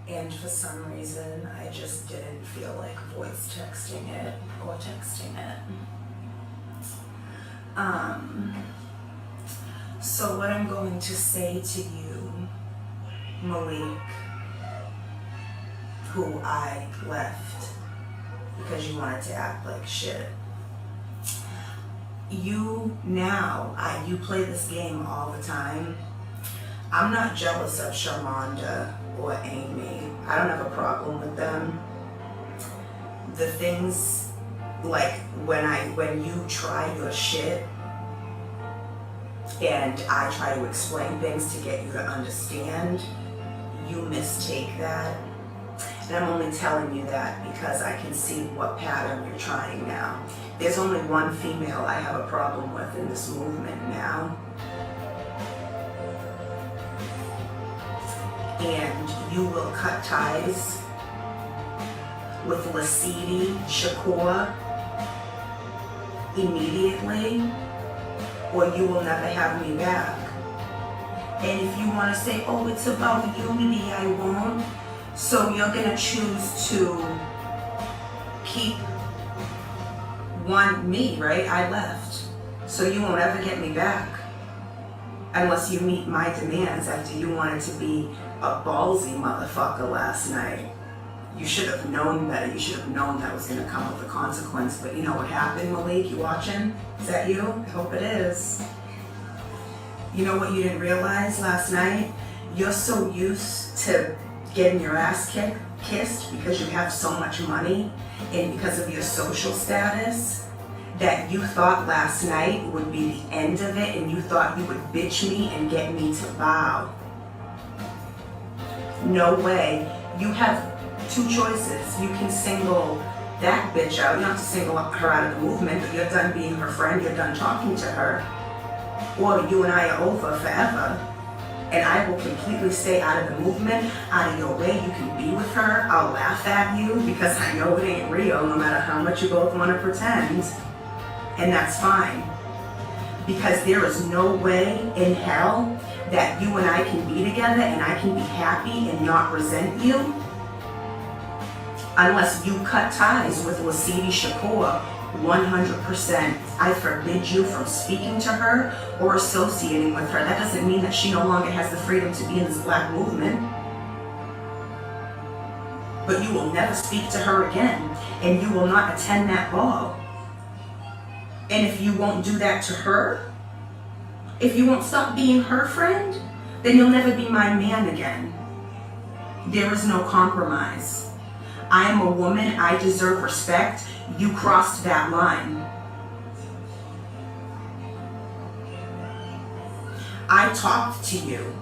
and for some reason I just didn't feel like voice texting it or texting it. So what I'm going to say to you, Malik, who I left because you wanted to act like shit. You play this game all the time. I'm not jealous of Sharmonda or Amy. I don't have a problem with them. The things, like when you try your shit and I try to explain things to get you to understand, you mistake that. And I'm only telling you that because I can see what pattern you're trying now. There's only one female I have a problem with in this movement now. And you will cut ties with Lasidi Shakur immediately, or you will never have me back. And if you want to say, oh, it's about unity, I won't. So you're gonna choose to keep me, right? I left. So you won't ever get me back unless you meet my demands after you wanted to be a ballsy motherfucker last night. You should have known better. You should have known that was gonna come with a consequence. But you know what happened, Malik? You watching? Is that you? I hope it is. You know what you didn't realize last night? You're so used to getting your ass kissed because you have so much money and because of your social status that you thought last night would be the end of it, and you thought you would bitch me and get me to bow. No way. You have two choices. You can single that bitch out. You don't have to single her out of the movement, but you're done being her friend, you're done talking to her. Or you and I are over forever. And I will completely stay out of the movement, out of your way. You can be with her. I'll laugh at you because I know it ain't real, no matter how much you both want to pretend. And that's fine. Because there is no way in hell that you and I can be together and I can be happy and not resent you unless you cut ties with Lasidi Shakur 100%. I forbid you from speaking to her or associating with her. That doesn't mean that she no longer has the freedom to be in this black movement. But you will never speak to her again, and you will not attend that ball. And if you won't do that to her, if you won't stop being her friend, then you'll never be my man again. There is no compromise. I am a woman, I deserve respect. You crossed that line. I talked to you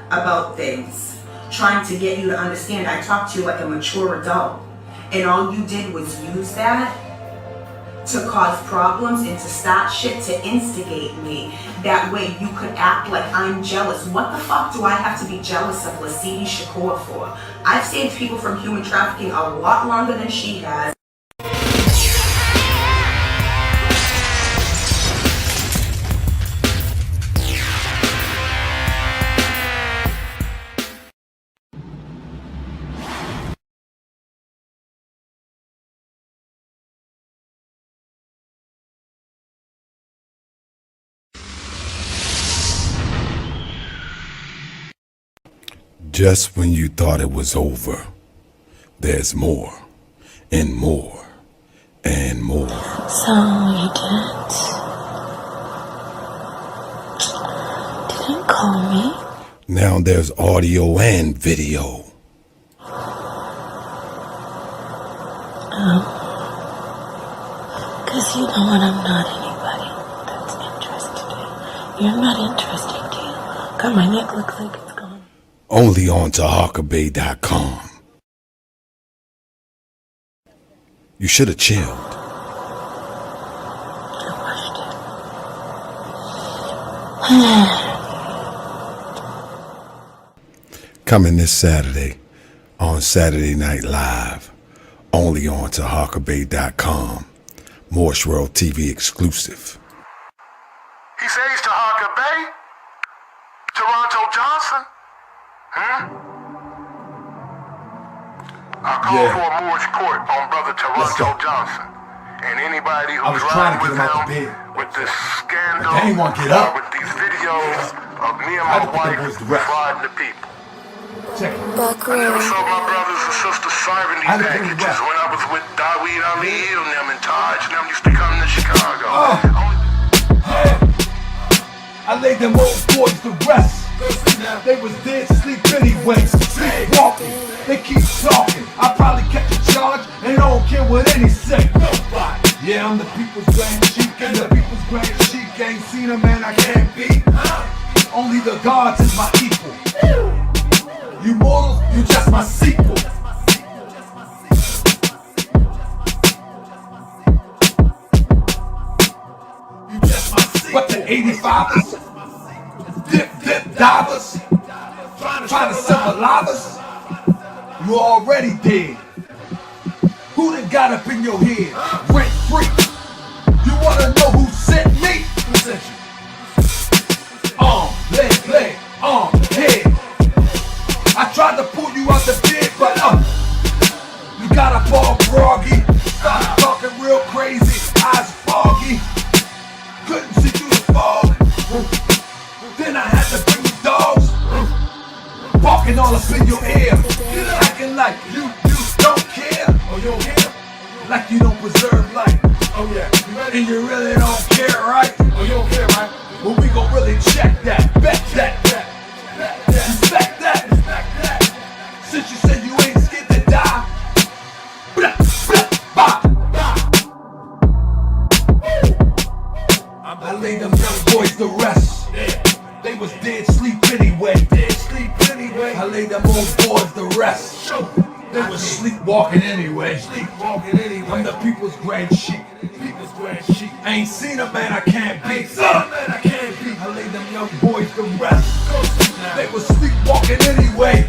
about things, trying to get you to understand. I talked to you like a mature adult, and all you did was use that to cause problems and to start shit, to instigate me. That way you could act like I'm jealous. What the fuck do I have to be jealous of Lasidi Shakur for? I've saved people from human trafficking a lot longer than she has. Just when you thought it was over, there's more, and more, and more. So you didn't call me? Now there's audio and video. Oh. Because you know what, I'm not anybody that's interested in. You're not interesting to you. God, my neck looks like it's gone. Only on TaHakaBay.com. You should have chilled. I watched it. Coming this Saturday on Saturday Night Live. Only on TaHakaBay.com. Morse World TV exclusive. He says Tahaka Bay? Toronto Johnson? I called for a mortgage court on Brother Toronto Johnson. And anybody who's riding with him with this scandal or with these videos of me and my wife frauding the people. Check it. I never saw my brothers and sisters serving these packages when I was with Aleeyah and them and Taj and them used to come to Chicago. I laid them old boys to rest. They was dead sleep anyway. Sleepwalking. They keep talking. I probably catch a charge and I don't care what any say. Yeah, I'm the people's grand sheik and the people's grand sheik. Ain't seen a man I can't beat. Only the gods is my equal. You mortals, you just my sequel. You just my sequel. What the 85ers? Dip divers? Trying to symbolize us? You already dead. Who done got up in your head? Rent free. You wanna know who sent me? Who sent you? Leg, head. I tried to pull you out the bed, but you got up all groggy. Started talking real crazy, eyes foggy. Couldn't see through the fog. Then I had to bring the dogs, barking all up in your ear, acting like you don't care. Oh, you don't care? Like you don't preserve life. Oh yeah. And you really don't care, right? Oh, you don't care, right? Well, we gon' really check that, bet that, respect that. Since you said you ain't scared to die. I laid them young boys to rest. They was dead sleep anyway. I laid them old boys to rest. They was sleepwalking anyway. I'm the people's grand sheik. I ain't seen a man I can't beat. I laid them young boys to rest. They was sleepwalking anyway.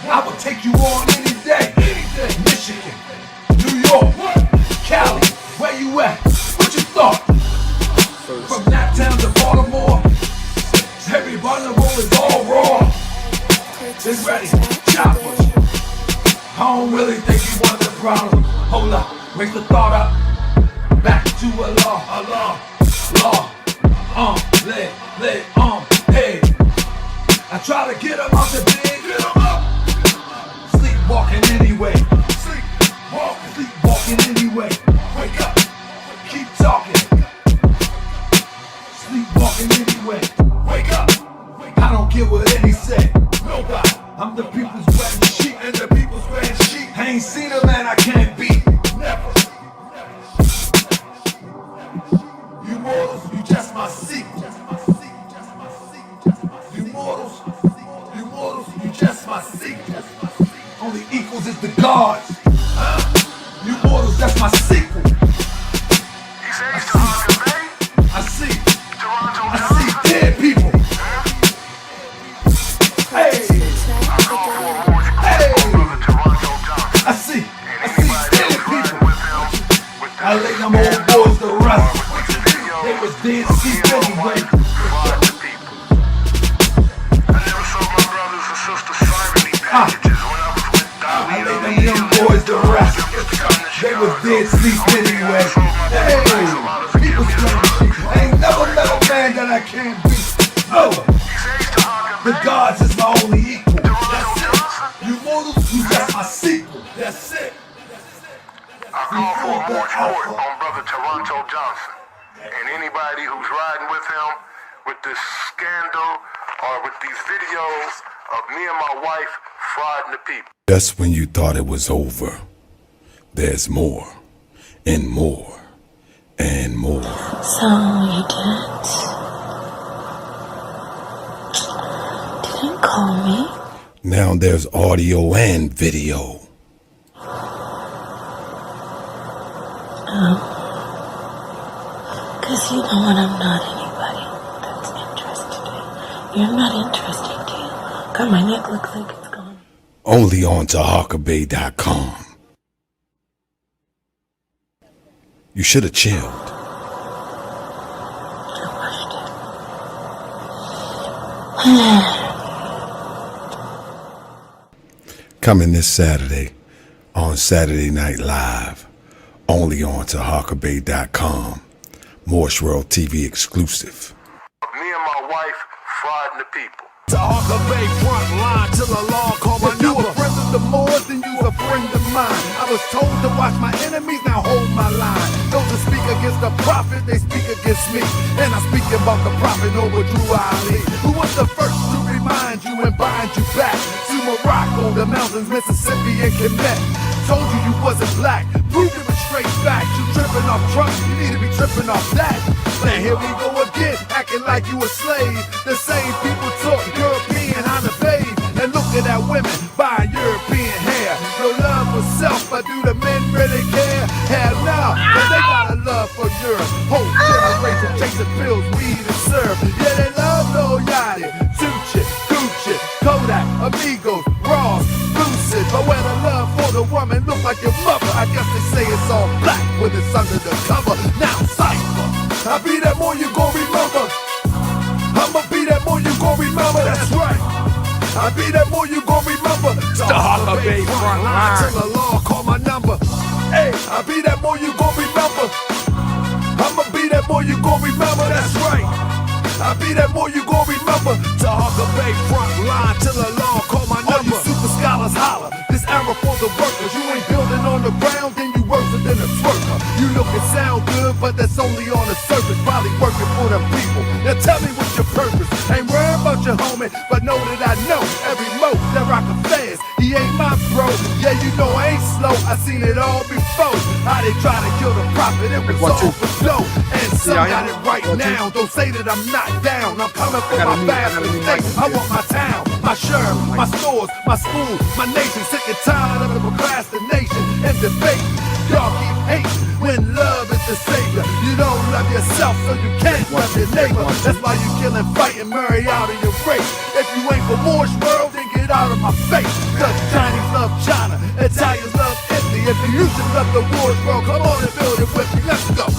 I would take you on any day. Michigan, New York, Cali, where you at? What you thought? From Naptown to Baltimore, everybody on the road is all raw. They ready, choppers. I don't really think you want the problem. Hold up, wake the thought up. Back to Allah. Leg, head. I try to get him out the bed. Sleepwalking anyway. Sleepwalking anyway. Wake up, keep talking. Sleepwalking anyway. Wake up. I don't care what any say. Nobody. I'm the people's grand sheik and the people's grand sheik. I ain't seen a man I can't beat. Never. You mortals, you just my sequel. You mortals, you just my sequel. Only equals is the gods. You mortals, that's my sequel. I see dead people. Hey. I see dead people. I lay them old boys to rest. They was dead sleep anyway. I never saw my brothers and sisters serving these packages when I was with I lay them young boys to rest. They was dead sleep anyway. Hey, people strange. I ain't never met a man that I can't beat. No, the gods is my only equal. That's it. You mortals, you just my sequel. That's it. I called for a mortgage court on Brother Toronto Johnson. And anybody who's riding with him with this scandal or with these videos of me and my wife frauding the people. Just when you thought it was over, there's more and more and more. So you didn't call me? Now there's audio and video. Because you know what, I'm not anybody that's interested. You're not interesting to you. God, my neck looks like it's gone. Only on TaHawkAbay.com. You should have chilled. I Coming this Saturday on Saturday Night Live, only on TaHawkaBay.com. Morse World TV exclusive. Me and my wife frighten the people. Tahalka Bay front line till the law call my number. You a friend of the Moors, then you's a friend of mine. I was told to watch my enemies, now hold my line. Those that speak against the prophet, they speak against me. And I'm speaking about the prophet over Drew Ali, who was the first to remind you and bind you back to Morocco, the mountains, Mississippi, and Quebec. Told you you wasn't black, proved it with straight facts. You tripping off trucks, you need to be tripping off that. Now here we go again, acting like you a slave. The same people taught European how to bathe. And looking at women buying European hair. No love for self, but do the men really care? Hell no, but they got a love for Europe. Whole generation chasing pills, weed and syrup. Yeah, they love Lil Yachty, Tucci, Gucci, Kodak, Amigos, Ross, Lucid. But when the love for the woman look like your mother, I guess they say it's all black when it's under the cover. Now cypher, I be that more you gon' remember. I'ma be that more you gon' remember, that's right. I be that more you gon' remember. Tahalka Bay front line till the law call my number. Hey, I be that more you gon' remember. I'ma be that more you gon' remember, that's right. I be that more you gon' remember. Tahalka Bay front line till the law call my number. All you super scholars holler, this era for the workers. You ain't building on the ground, then you worse than a twerker. You look and sound good, but that's only on the surface. Probably working for the people. Now tell me what's your purpose. Ain't worried about your homie, but know that I know every mo that rockin' fast. He ain't my bro. Yeah, you know I ain't slow. I seen it all before. How they try to kill the prophet, it was all for dough. And some got it right now. Don't say that I'm not down. I'm coming for my bastard state. I want my town, my shirt, my stores, my school, my nation. Sick and tired of the procrastination and debate. Y'all keep hating when love is the savior. You don't love yourself, so you can't love your neighbor. That's why you killing, fighting, marry out of your race. If you ain't for Morse world, then get out of my face. Cause Chinese love China, Italians love Italy. If you used to love the Morse world, come on and build it with me. Let's go.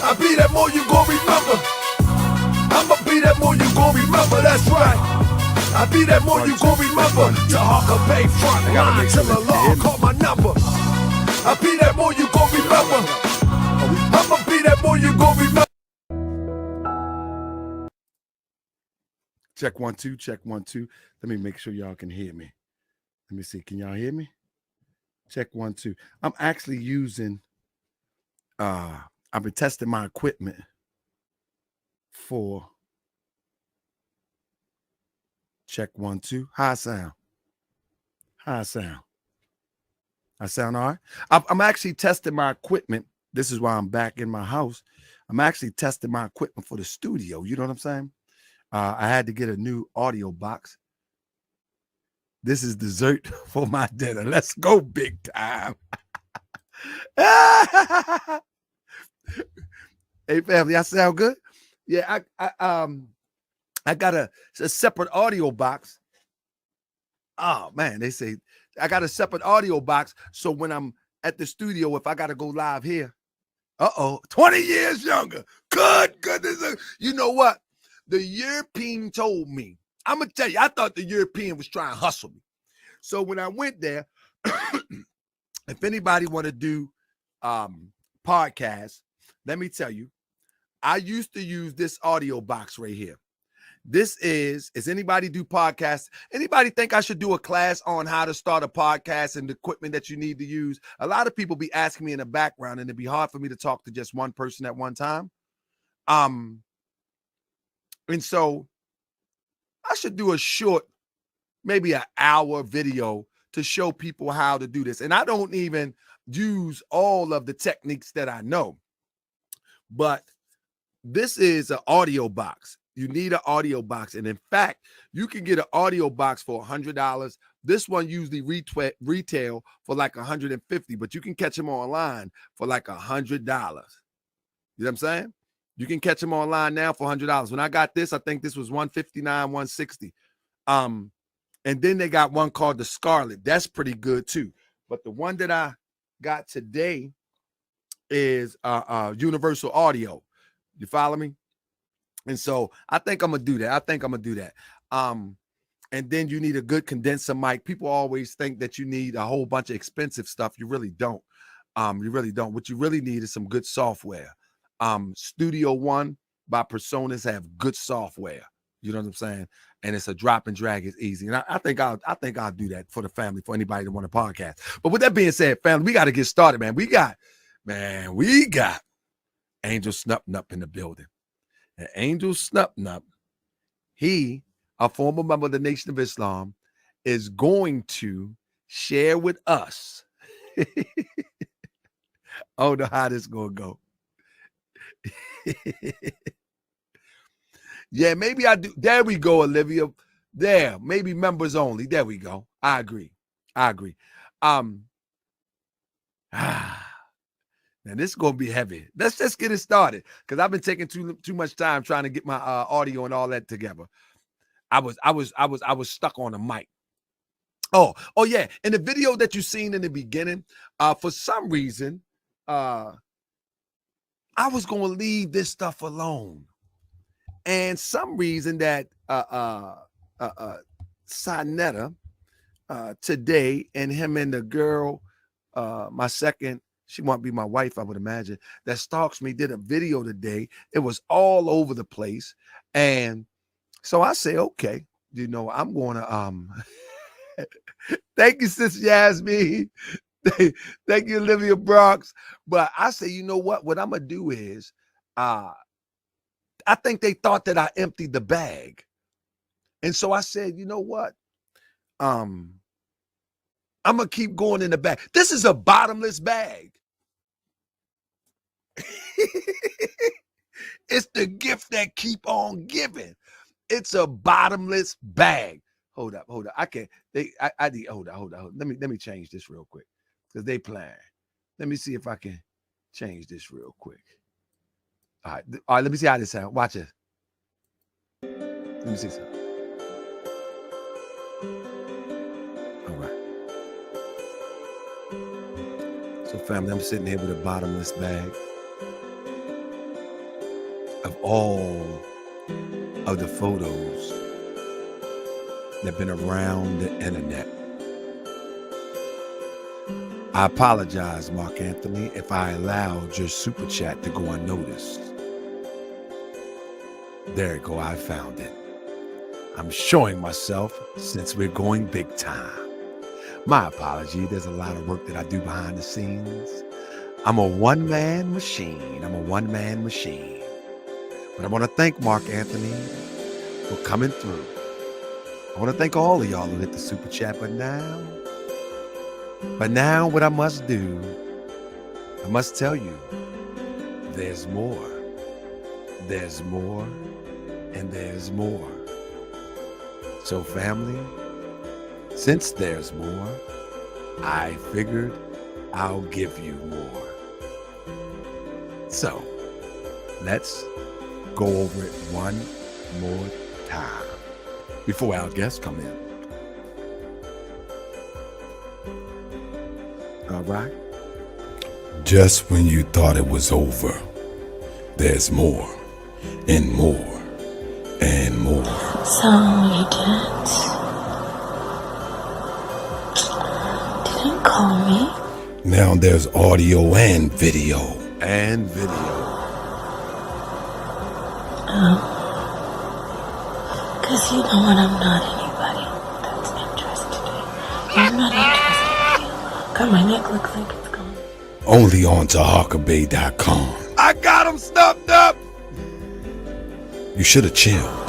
I be that more you gon' remember. I'ma be that more you gon' remember, that's right. I be that more you gon' remember. Tahalka Bay front line till the law call my number. I be that more you gon' remember. I'ma be that more you gon' remember. Check 1 2, check 1 2. Let me make sure y'all can hear me. Let me see. Can y'all hear me? Check 1 2. I'm actually using I've been testing my equipment for check 1 2. How I sound? How I sound? I sound all right? I'm actually testing my equipment. This is why I'm back in my house. I'm actually testing my equipment for the studio. You know what I'm saying? I had to get a new audio box. This is dessert for my dinner. Let's go big time. Hey, family, I sound good? Yeah, I got a separate audio box. Oh, man, they say I got a separate audio box. So when I'm at the studio, if I got to go live here, 20 years younger. Good goodness. You know what? The European told me, I'm going to tell you, I thought the European was trying to hustle me. So when I went there, if anybody want to do podcasts, let me tell you, I used to use this audio box right here. This is anybody do podcasts? Anybody think I should do a class on how to start a podcast and the equipment that you need to use? A lot of people be asking me in the background, and it'd be hard for me to talk to just one person at one time. And so I should do a short, maybe an hour video to show people how to do this. And I don't even use all of the techniques that I know, but this is an audio box. You need an audio box. And in fact, you can get an audio box for $100. This one usually retail for like $150, but you can catch them online for like $100. You know what I'm saying? You can catch them online now for $100. When I got this, I think this was $159, $160. And then they got one called the Scarlet. That's pretty good too. But the one that I got today is Universal Audio. You follow me? And so I think I'm gonna do that. And then you need a good condenser mic. People always think that you need a whole bunch of expensive stuff. You really don't. You really don't. What you really need is some good software. Studio One by Personas have good software. You know what I'm saying? And it's a drop and drag. It's easy. And I think I'll do that for the family, for anybody that want a podcast. But with that being said, family, we got to get started, man. We got Angel Snupnup in the building. And Angel Snupnup, he, a former member of the Nation of Islam, is going to share with us. I don't know how this is going to go. Yeah, maybe I do. There we go, Olivia. There, maybe members only. There we go. I agree. Now this is gonna be heavy. Let's just get it started because I've been taking too much time trying to get my audio and all that together. I was stuck on the mic. Oh yeah. In the video that you seen in the beginning, for some reason, I was gonna leave this stuff alone. And some reason that Sinetta today and him and the girl, my second, she won't be my wife, I would imagine, that stalks me, did a video today. It was all over the place. And so I say, okay, you know, I'm going to, thank you, Sis Yasmin. Thank you, Olivia Bronx. But I say, you know what I'm going to do is, I think they thought that I emptied the bag. And so I said, you know what? I'm going to keep going in the bag. This is a bottomless bag. It's the gift that keep on giving. It's a bottomless bag. Hold up. I can't. I need, hold on. Let me change this real quick because they playing. Let me see if I can change this real quick. All right, let me see how this sounds. Watch it. Let me see something. All right. So, family, I'm sitting here with a bottomless bag of all of the photos that have been around the internet. I apologize, Mark Anthony, if I allowed your super chat to go unnoticed. There you go, I found it. I'm showing myself since we're going big time. My apology, there's a lot of work that I do behind the scenes. I'm a one-man machine. But I want to thank Mark Anthony for coming through. I want to thank all of y'all who hit the super chat, but now what I must do, I must tell you, there's more. There's more. And there's more. So family, since there's more, I figured I'll give you more. So let's go over it one more time before our guests come in. All right. Just when you thought it was over, there's more and more and more. So you didn't call me. Now there's audio and video. Because you know what, I'm not anybody that's interested in you. I'm not interested in you. God, my neck looks like it's gone. Only on TaHakaBay.com. I got him stuffed up. You should have chilled.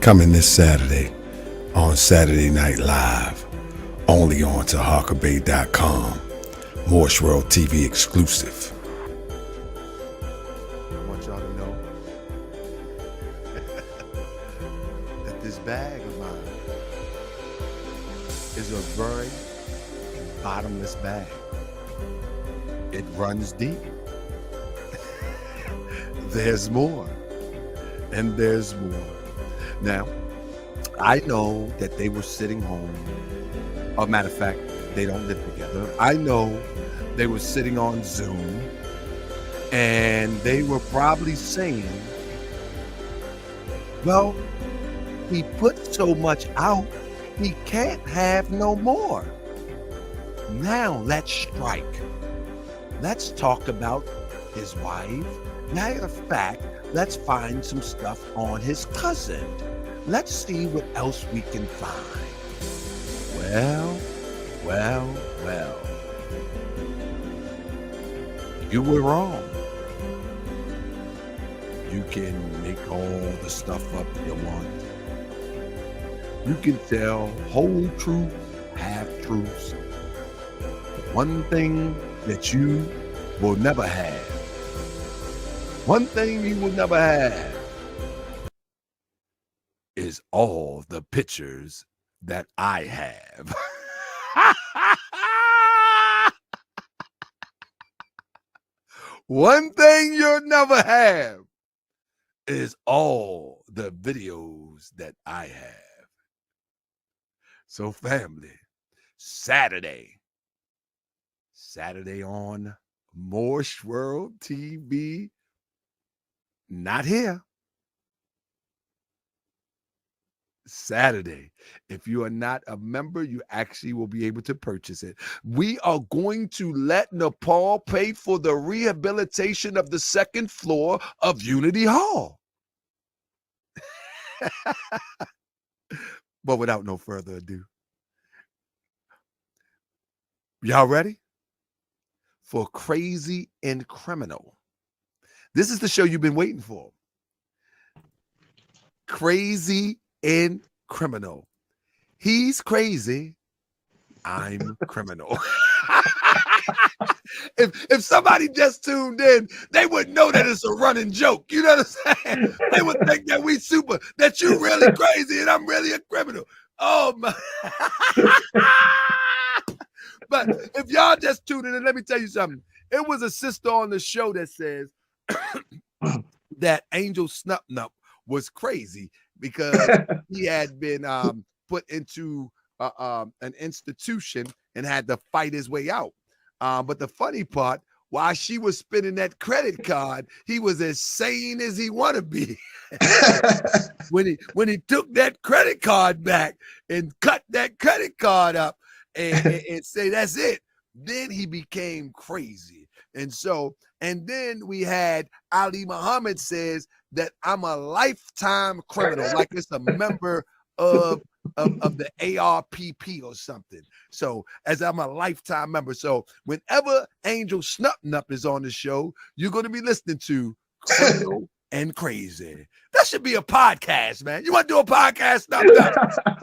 Coming this Saturday on Saturday Night Live, only on TaHakaBay.com. Morse World TV exclusive. I want y'all to know that this bag of mine is a very bottomless bag. It runs deep. There's more. And there's more. Now, I know that they were sitting home. As a matter of fact, they don't live together. I know They were sitting on Zoom, and they were probably saying, well, he put so much out, he can't have no more. Now let's strike. Let's talk about his wife. Matter of fact, let's find some stuff on his cousin. Let's see what else we can find. Well. You were wrong. You can make all the stuff up you want. You can tell whole truth, half truths. One thing that you will never have. One thing you will never have is all the pictures that I have. One thing you'll never have is all the videos that I have. So family, Saturday on Morsh World TV, not here. Saturday. If you are not a member, you actually will be able to purchase it. We are going to let Nepal pay for the rehabilitation of the second floor of Unity Hall. But without no further ado, y'all ready for Crazy and Criminal? This is the show you've been waiting for. Crazy and Criminal. He's crazy. I'm criminal. If somebody just tuned in, they would know that it's a running joke. You know what I'm saying? They would think that we super, that you really crazy and I'm really a criminal. Oh my. But if y'all just tuned in, let me tell you something. It was a sister on the show that says that Angel Snupnup was crazy because he had been put into an institution and had to fight his way out. But the funny part, while she was spending that credit card, he was as sane as he want to be. when he took that credit card back and cut that credit card up and say that's it, then he became crazy. And then we had Ali Muhammad says that I'm a lifetime criminal, like it's a member of the ARPP or something. So as I'm a lifetime member. So whenever Angel Snupnup is on the show, you're going to be listening to Criminal and Crazy. That should be a podcast, man. You want to do a podcast? Snupnup?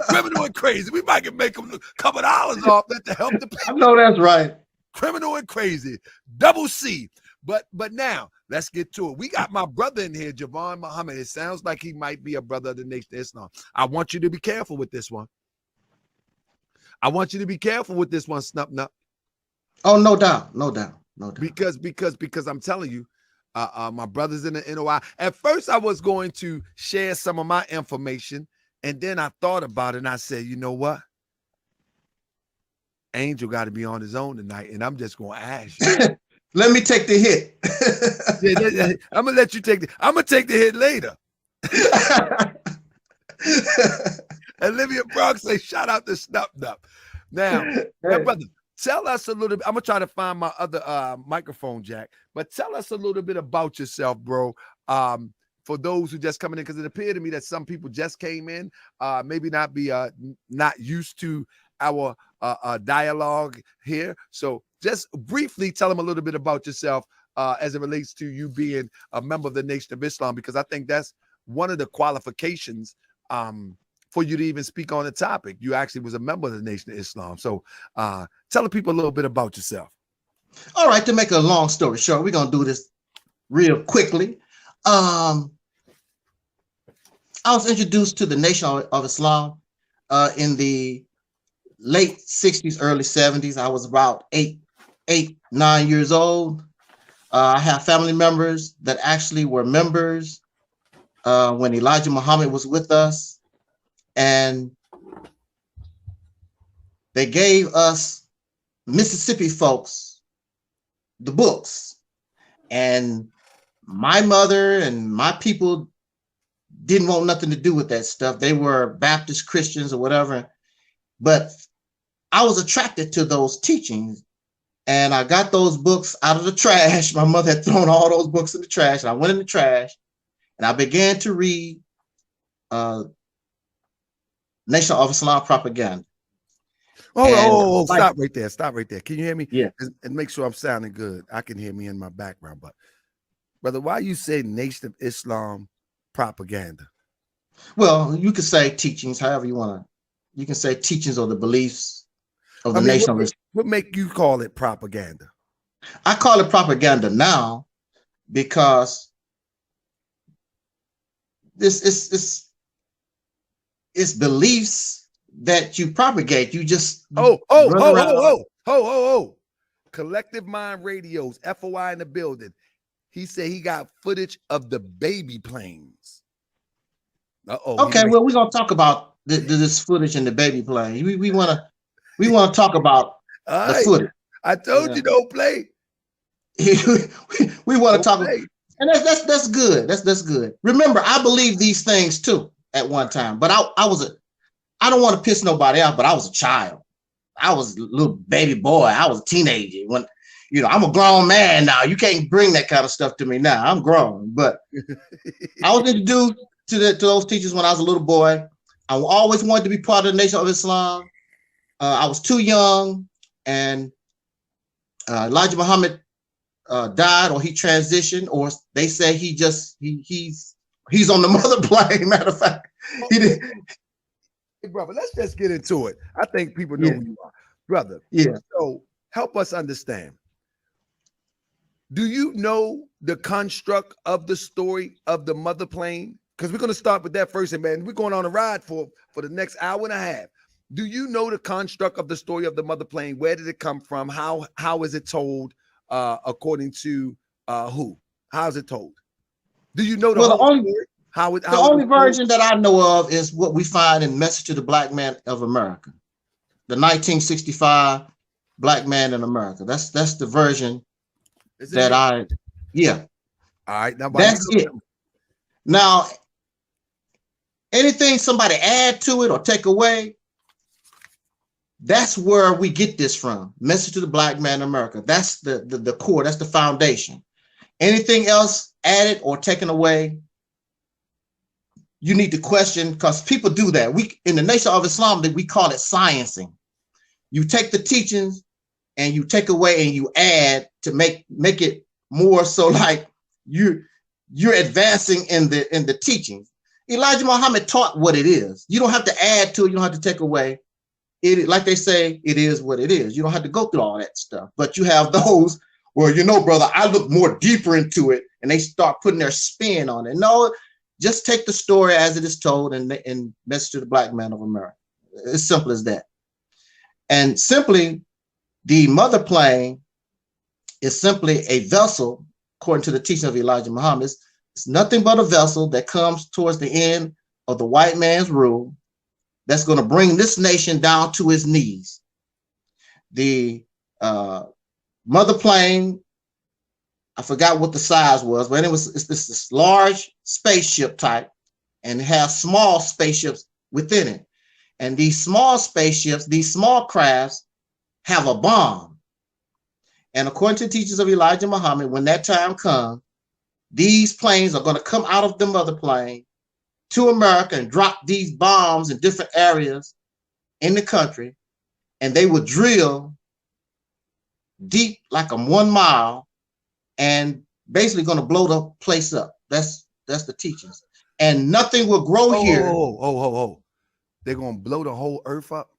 Criminal and Crazy. We might can make them a couple of dollars off that to help the people. I know that's right. Criminal and Crazy. Double C. But now let's get to it. We got my brother in here, Javon Muhammad. It sounds like he might be a brother of the Nation of Islam. I want you to be careful with this one. I want you to be careful with this one, Snupnup. Oh, no doubt. Because I'm telling you, my brother's in the NOI. At first, I was going to share some of my information, and then I thought about it, and I said, you know what? Angel got to be on his own tonight, and I'm just going to ask you. Let me take the hit. I'm gonna let you take I'm gonna take the hit later. Olivia Brock say, shout out to Snupnup. Now, my brother, tell us a little bit. I'm gonna try to find my other microphone jack, but tell us a little bit about yourself, bro. For those who just coming in, because it appeared to me that some people just came in, maybe not used to our dialogue here. So just briefly tell them a little bit about yourself as it relates to you being a member of the Nation of Islam, because I think that's one of the qualifications for you to even speak on the topic. You actually was a member of the Nation of Islam. So tell the people a little bit about yourself. All right, to make a long story short, we're going to do this real quickly. I was introduced to the Nation of Islam in the late 60s, early 70s. I was about 9 years old. I have family members that actually were members when Elijah Muhammad was with us. And they gave us Mississippi folks the books. And my mother and my people didn't want nothing to do with that stuff. They were Baptist Christians or whatever. But I was attracted to those teachings. And I got those books out of the trash. My mother had thrown all those books in the trash. And I went in the trash and I began to read Nation of Islam propaganda. Oh, stop right there. Stop right there. Can you hear me? Yeah. And make sure I'm sounding good. I can hear me in my background. But brother, why you say Nation of Islam propaganda? Well, you could say teachings, however you want to. You can say teachings or the beliefs of the Nation of Islam. What make you call it propaganda? I call it propaganda now because it's beliefs that you propagate. You just Collective Mind Radios, FOI in the building. He said he got footage of the baby planes. Okay, well, we're gonna talk about this footage in the baby plane. We want to talk about the footage. I told you don't play. we want to talk, and that's good. That's good. Remember, I believe these things too at one time, but I don't want to piss nobody off, but I was a child. I was a little baby boy. I was a teenager when, I'm a grown man now. You can't bring that kind of stuff to me now. I'm grown, but I was introduced to those teachers when I was a little boy. I always wanted to be part of the Nation of Islam. I was too young, and Elijah Muhammad died, or he transitioned, or they say he's on the mother plane. Matter of fact, he did. Hey, brother, let's just get into it. I think people know who you are, brother. Yeah. So help us understand. Do you know the construct of the story of the mother plane? Because we're going to start with that first, and man, we're going on a ride for the next hour and a half. Do you know the construct of the story of the mother plane? Where did it come from? How is it told? According to who? How is it told? Do you know the whole story? The only version that I know of is what we find in Message to the Black Man of America, the 1965 Black Man in America. That's the version that I. Yeah. All right. Now that's it. Now, anything somebody add to it or take away, that's where we get this from. Message to the Black Man in America. That's the core. That's the foundation. Anything else added or taken away, you need to question, because people do that. We in the Nation of Islam, we call it sciencing. You take the teachings and you take away and you add to make it more so like you're advancing in the teachings. Elijah Muhammad taught what it is. You don't have to add to it. You don't have to take away. It, like they say, it is what it is. You don't have to go through all that stuff. But you have those where, brother, I look more deeper into it, and they start putting their spin on it. No, just take the story as it is told in Message to the Black Man of America. It's simple as that. And simply, the mother plane is simply a vessel, according to the teaching of Elijah Muhammad. It's nothing but a vessel that comes towards the end of the white man's rule that's going to bring this nation down to its knees. The mother plane, I forgot what the size was, but it's this large spaceship type, and it has small spaceships within it. And these small spaceships, these small crafts, have a bomb. And according to the teachings of Elijah Muhammad, when that time comes, these planes are going to come out of the mother plane to America and drop these bombs in different areas in the country, and they will drill deep like 1 mile and basically going to blow the place up. That's the teachings. And nothing will grow here. They're going to blow the whole earth up?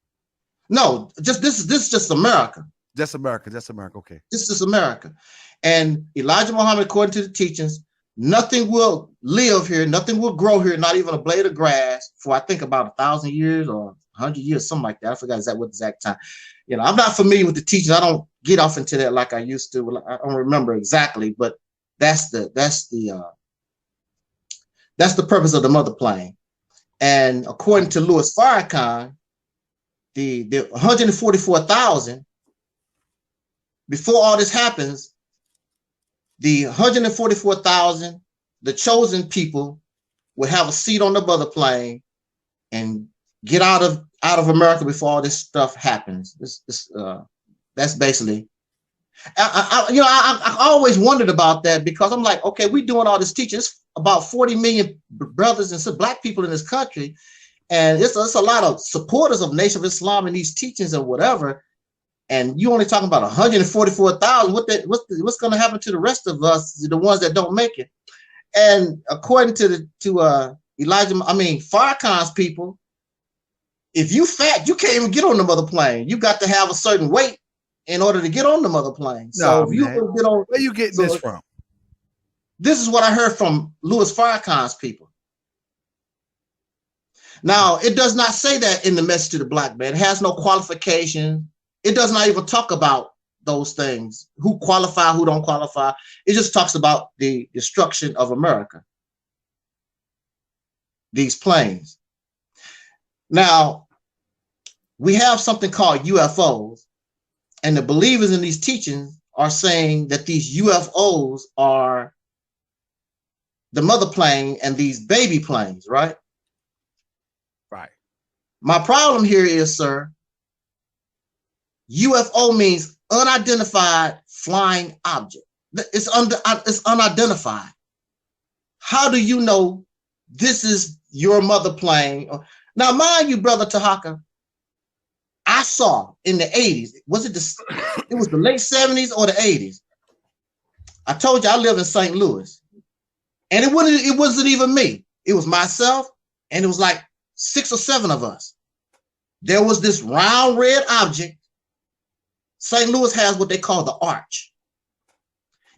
No, this is just America. Just America, okay. This is America. And Elijah Muhammad, according to the teachings, nothing will live here, nothing will grow here, not even a blade of grass for I think about 1,000 years or 100 years, something like that. I forgot what exact time. I'm not familiar with the teachings. I don't get off into that like I used to. I don't remember exactly, but that's the purpose of the mother plane. And according to Louis Farrakhan, the 144,000, before all this happens, the 144,000, the chosen people, will have a seat on the mother plane and get out of America before all this stuff happens. That's basically. I always wondered about that, because I'm like, okay, we doing all this teaching. It's about 40 million brothers and some black people in this country, and it's a lot of supporters of Nation of Islam and these teachings or whatever. And you only talking about 144,000. What's going to happen to the rest of us, the ones that don't make it? And according to Farrakhan's people, if you fat, you can't even get on the mother plane. You got to have a certain weight in order to get on the mother plane. So if you get on, where you getting this from? This is what I heard from Louis Farrakhan's people. Now, it does not say that in the message to the black man. It has no qualification. It does not even talk about those things, who qualify, who don't qualify. It just talks about the destruction of America, these planes. Now, we have something called UFOs, and the believers in these teachings are saying that these UFOs are the mother plane and these baby planes, right? Right. My problem here is, sir, UFO means unidentified flying object. It's unidentified. How do you know this is your mother plane? Now, mind you, brother Tahaka, I saw in the 80s, it was the late 70s or the 80s. I told you I live in St. Louis. And it wasn't even me. It was myself, and it was like 6 or 7 of us. There was this round red object. St. Louis has what they call the arch.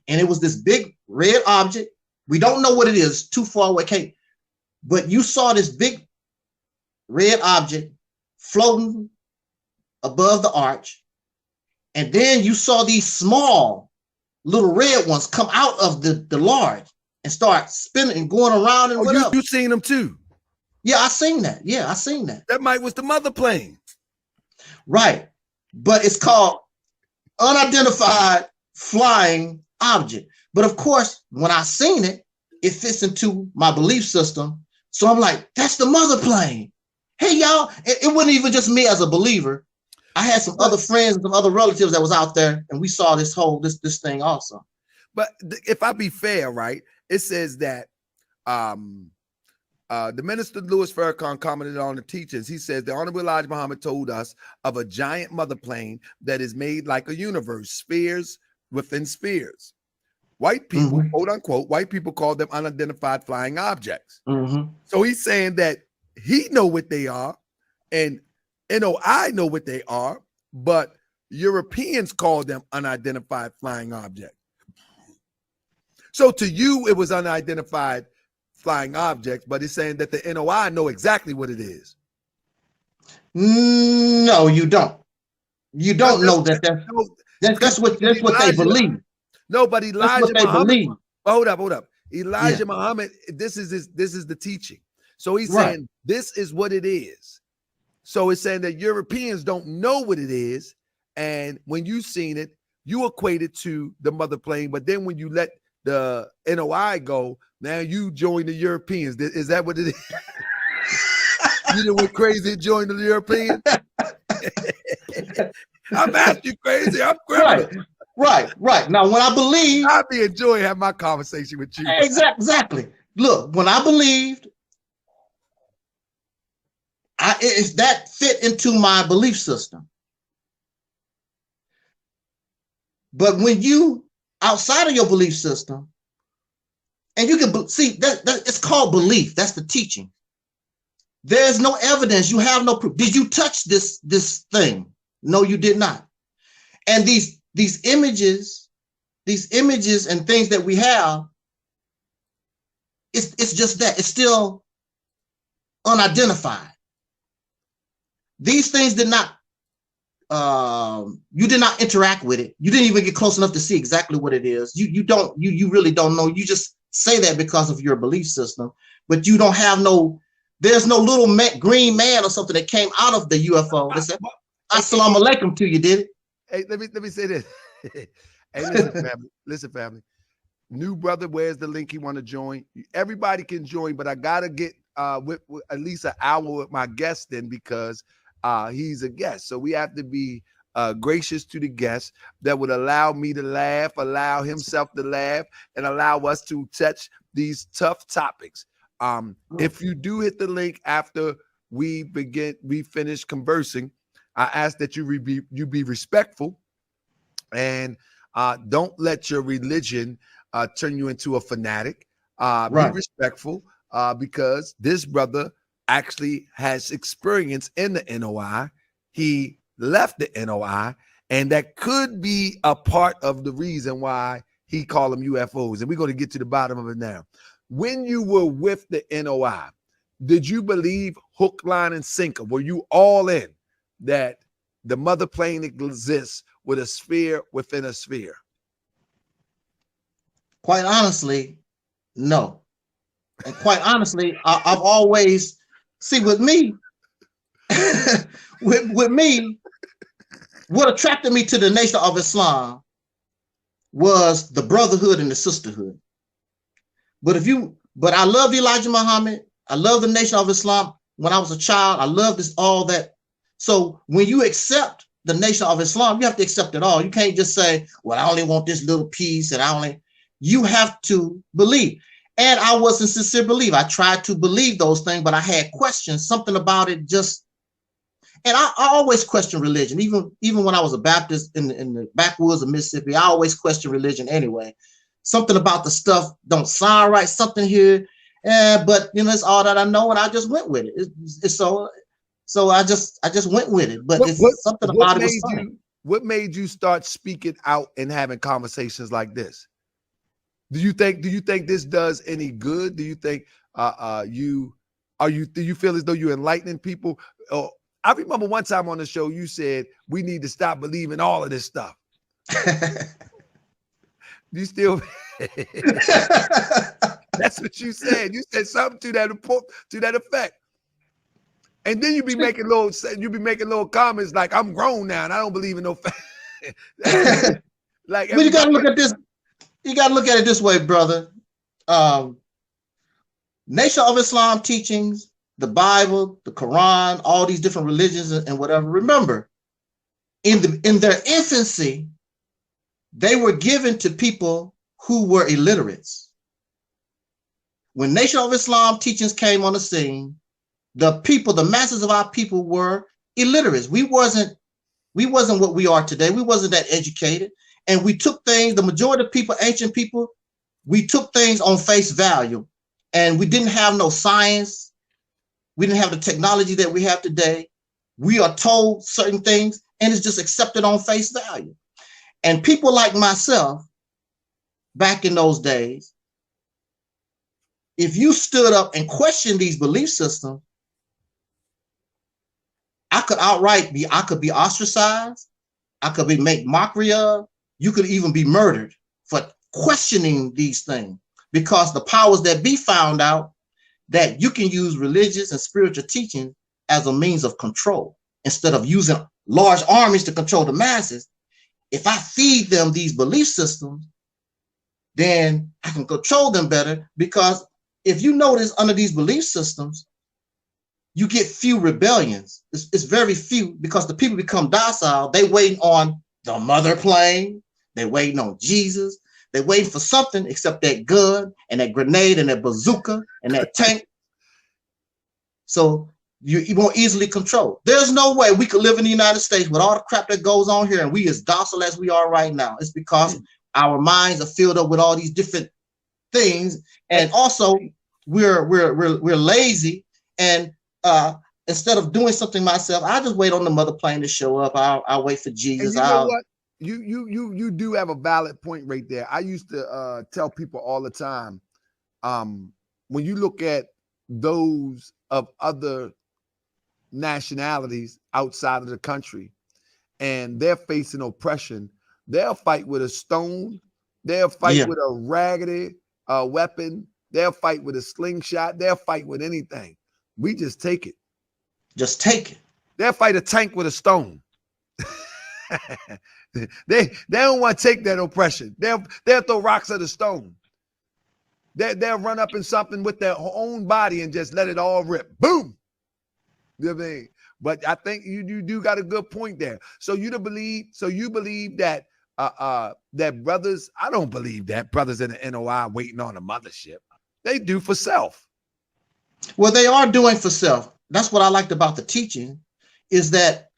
And it was this big red object. We don't know what it is, too far away. But you saw this big red object floating above the arch. And then you saw these small little red ones come out of the large and start spinning and going around and whatever. You seen them too? Yeah, I seen that. Yeah, I seen that. That might was the mother plane. Right. But it's called unidentified flying object. But of course, when I seen it, it fits into my belief system. So I'm like, that's the mother plane. Hey, y'all, it wasn't even just me as a believer. I had some other friends and some other relatives that was out there, and we saw this thing also. But if I be fair, right, it says that the minister Louis Farrakhan commented on the teachings. He says the Honorable Elijah Muhammad told us of a giant mother plane that is made like a universe, spheres within spheres. White people, quote unquote, white people call them unidentified flying objects. So he's saying that he know what they are, and NOI know what they are, but Europeans call them unidentified flying objects. So to you, it was unidentified flying objects, but he's saying that the NOI know exactly what it is. No, you don't. You don't know that. That's what they believe. No, but Elijah Muhammad. Hold up. Elijah Yeah. Muhammad. This is the teaching. So he's saying this is what it is. So it's saying that Europeans don't know what it is, and when you seen it, you equate it to the mother plane. But then when you let the NOI go, now you join the Europeans. Is that what it is? You done went crazy and joined the Europeans? I'm asking you crazy. I'm crazy. Right. Now, when I believe, I'd be enjoying having my conversation with you. Exactly. Look, when I believed, that fit into my belief system. But when you outside of your belief system, and you can see that it's called belief. That's the teaching. There's no evidence. You have no proof. Did you touch this thing? No, you did not. And these images and things that we have, it's just that. It's still unidentified. These things did not, you did not interact with it. You didn't even get close enough to see exactly what it is. You really don't know. You just say that because of your belief system, but you don't have there's no little green man or something that came out of the UFO that said, Assalamu alaikum to you, did it? Hey, let me say this. Hey, listen, family. new brother, where's the link? He want to join? Everybody can join, but I gotta get with at least an hour with my guest then, because he's a guest. So we have to be gracious to the guest that would allow me to laugh, allow himself to laugh, and allow us to touch these tough topics. If you do hit the link after we finish conversing, I ask that you be respectful and don't let your religion turn you into a fanatic. Be respectful because this brother actually has experience in the NOI. He left the NOI, and that could be a part of the reason why he called them UFOs. And we're going to get to the bottom of it now. When you were with the NOI, did you believe hook, line, and sinker? Were you all in that the mother plane exists with a sphere within a sphere? Quite honestly, no. And quite honestly, I've always, see, with me, with me, what attracted me to the Nation of Islam was the brotherhood and the sisterhood. But I loved Elijah Muhammad. I love the Nation of Islam. When I was a child, I loved this, all that. So when you accept the Nation of Islam, you have to accept it all. You can't just say, well, I only want this little piece, and you have to believe. And I wasn't sincere belief. I tried to believe those things, but I had questions, something about it just, and I always question religion. Even when I was a Baptist in the backwoods of Mississippi, I always question religion anyway. Something about the stuff don't sound right, something here. But it's all that I know, and I just went with it. So I just went with it. But something about it was funny. What made you start speaking out and having conversations like this? Do you think this does any good? Do you think do you feel as though you're enlightening people? I remember one time on the show you said we need to stop believing all of this stuff. You still that's what you said. You said something to that effect. And then you be making little comments like, I'm grown now and I don't believe in no like, well, you gotta look at this. You gotta look at it this way, brother. Nation of Islam teachings, the Bible, the Quran, all these different religions and whatever. Remember, in their infancy, they were given to people who were illiterates. When Nation of Islam teachings came on the scene, the masses of our people were illiterates. We wasn't what we are today. We wasn't that educated. And we took things, the majority of people, ancient people, we took things on face value. And we didn't have no science. We didn't have the technology that we have today. We are told certain things and it's just accepted on face value. And people like myself, back in those days, if you stood up and questioned these belief systems, I could be ostracized. I could be made mockery of. You could even be murdered for questioning these things, because the powers that be found out that you can use religious and spiritual teaching as a means of control instead of using large armies to control the masses. If I feed them these belief systems, then I can control them better, because if you notice under these belief systems, you get few rebellions. It's very few, because the people become docile. They waiting on the mother plane. They waiting on Jesus. They waiting for something except that gun and that grenade and that bazooka and that tank. So you won't easily control. There's no way we could live in the United States with all the crap that goes on here and we as docile as we are right now. It's because our minds are filled up with all these different things, and also we're lazy. And instead of doing something myself, I just wait on the mother plane to show up. I'll wait for Jesus. And you know what? You do have a valid point right there. I used to tell people all the time, when you look at those of other nationalities outside of the country and they're facing oppression, they'll fight with a stone, they'll fight with a raggedy weapon, they'll fight with a slingshot, they'll fight with anything. We just take it. Just take it. They'll fight a tank with a stone. They don't want to take that oppression. They'll throw rocks at a stone. They'll run up in something with their own body and just let it all rip. Boom. You know what I mean? But I think you do got a good point there. So you believe that that brothers, I don't believe that brothers in the NOI waiting on a mothership. They do for self. Well, they are doing for self. That's what I liked about the teaching, is that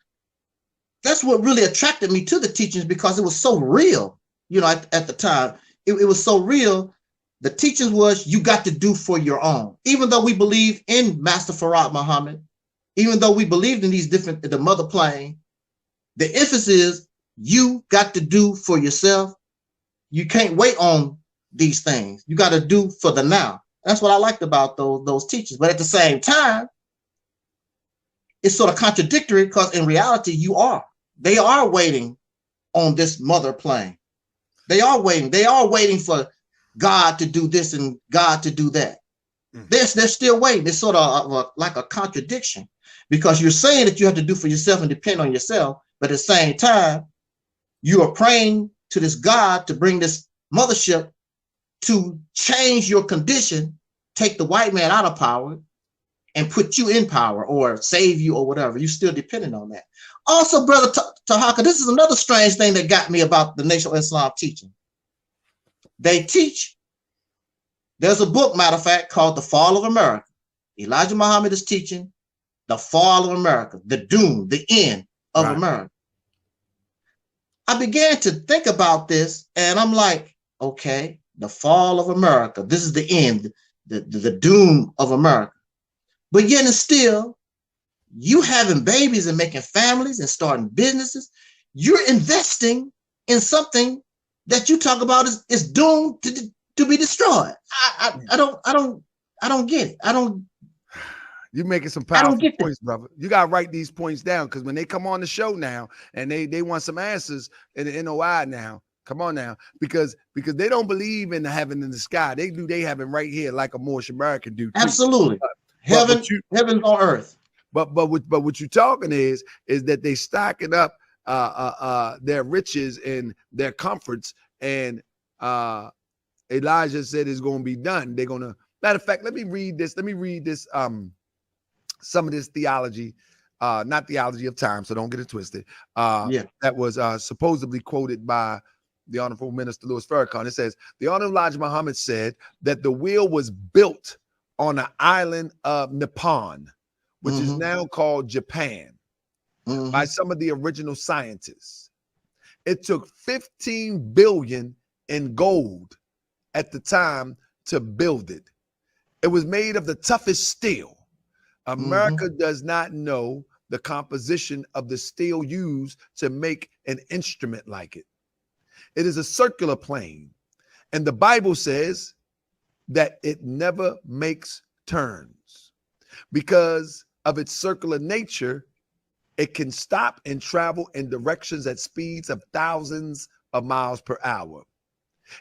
that's what really attracted me to the teachings, because it was so real. You know, at the time, it was so real. The teachings was you got to do for your own. Even though we believe in Master Farad Muhammad, even though we believed in these different, the mother plane, the emphasis is you got to do for yourself. You can't wait on these things. You got to do for the now. That's what I liked about those teachings. But at the same time, it's sort of contradictory, because in reality, they are waiting on this mother plane. They are waiting for God to do this and God to do that. They're still waiting. It's sort of like a contradiction, because you're saying that you have to do for yourself and depend on yourself, but at the same time, you are praying to this God to bring this mothership to change your condition, take the white man out of power and put you in power, or save you, or whatever. You're still dependent on that. Also, Brother Tahaka, this is another strange thing that got me about the Nation of Islam teaching. They teach, there's a book, matter of fact, called The Fall of America. Elijah Muhammad is teaching the fall of America, the doom, the end of America. I began to think about this, and I'm like, okay, the fall of America. This is the end, the doom of America. But yet and still, you having babies and making families and starting businesses, you're investing in something that you talk about is doomed to be destroyed. I don't get it. You're making some powerful points, brother. You gotta write these points down, because when they come on the show now and they want some answers in the NOI now, come on now, because they don't believe in the heaven in the sky. They do they heaven right here, like a Moorish American do too. Absolutely. Heaven's on earth. But what you're talking is that they stocking up their riches and their comforts, and Elijah said it's going to be done. They're going to, matter of fact, let me read this some of this theology, not theology of time, so don't get it twisted. That was supposedly quoted by the Honorable Minister Louis Farrakhan. It says, the Honorable Elijah Muhammad said that the wheel was built on an island of Nippon, which is now called Japan, by some of the original scientists. It took 15 billion in gold at the time to build it. It was made of the toughest steel. America does not know the composition of the steel used to make an instrument like it. It is a circular plane, and the Bible says that it never makes turns. Because of its circular nature, it can stop and travel in directions at speeds of thousands of miles per hour.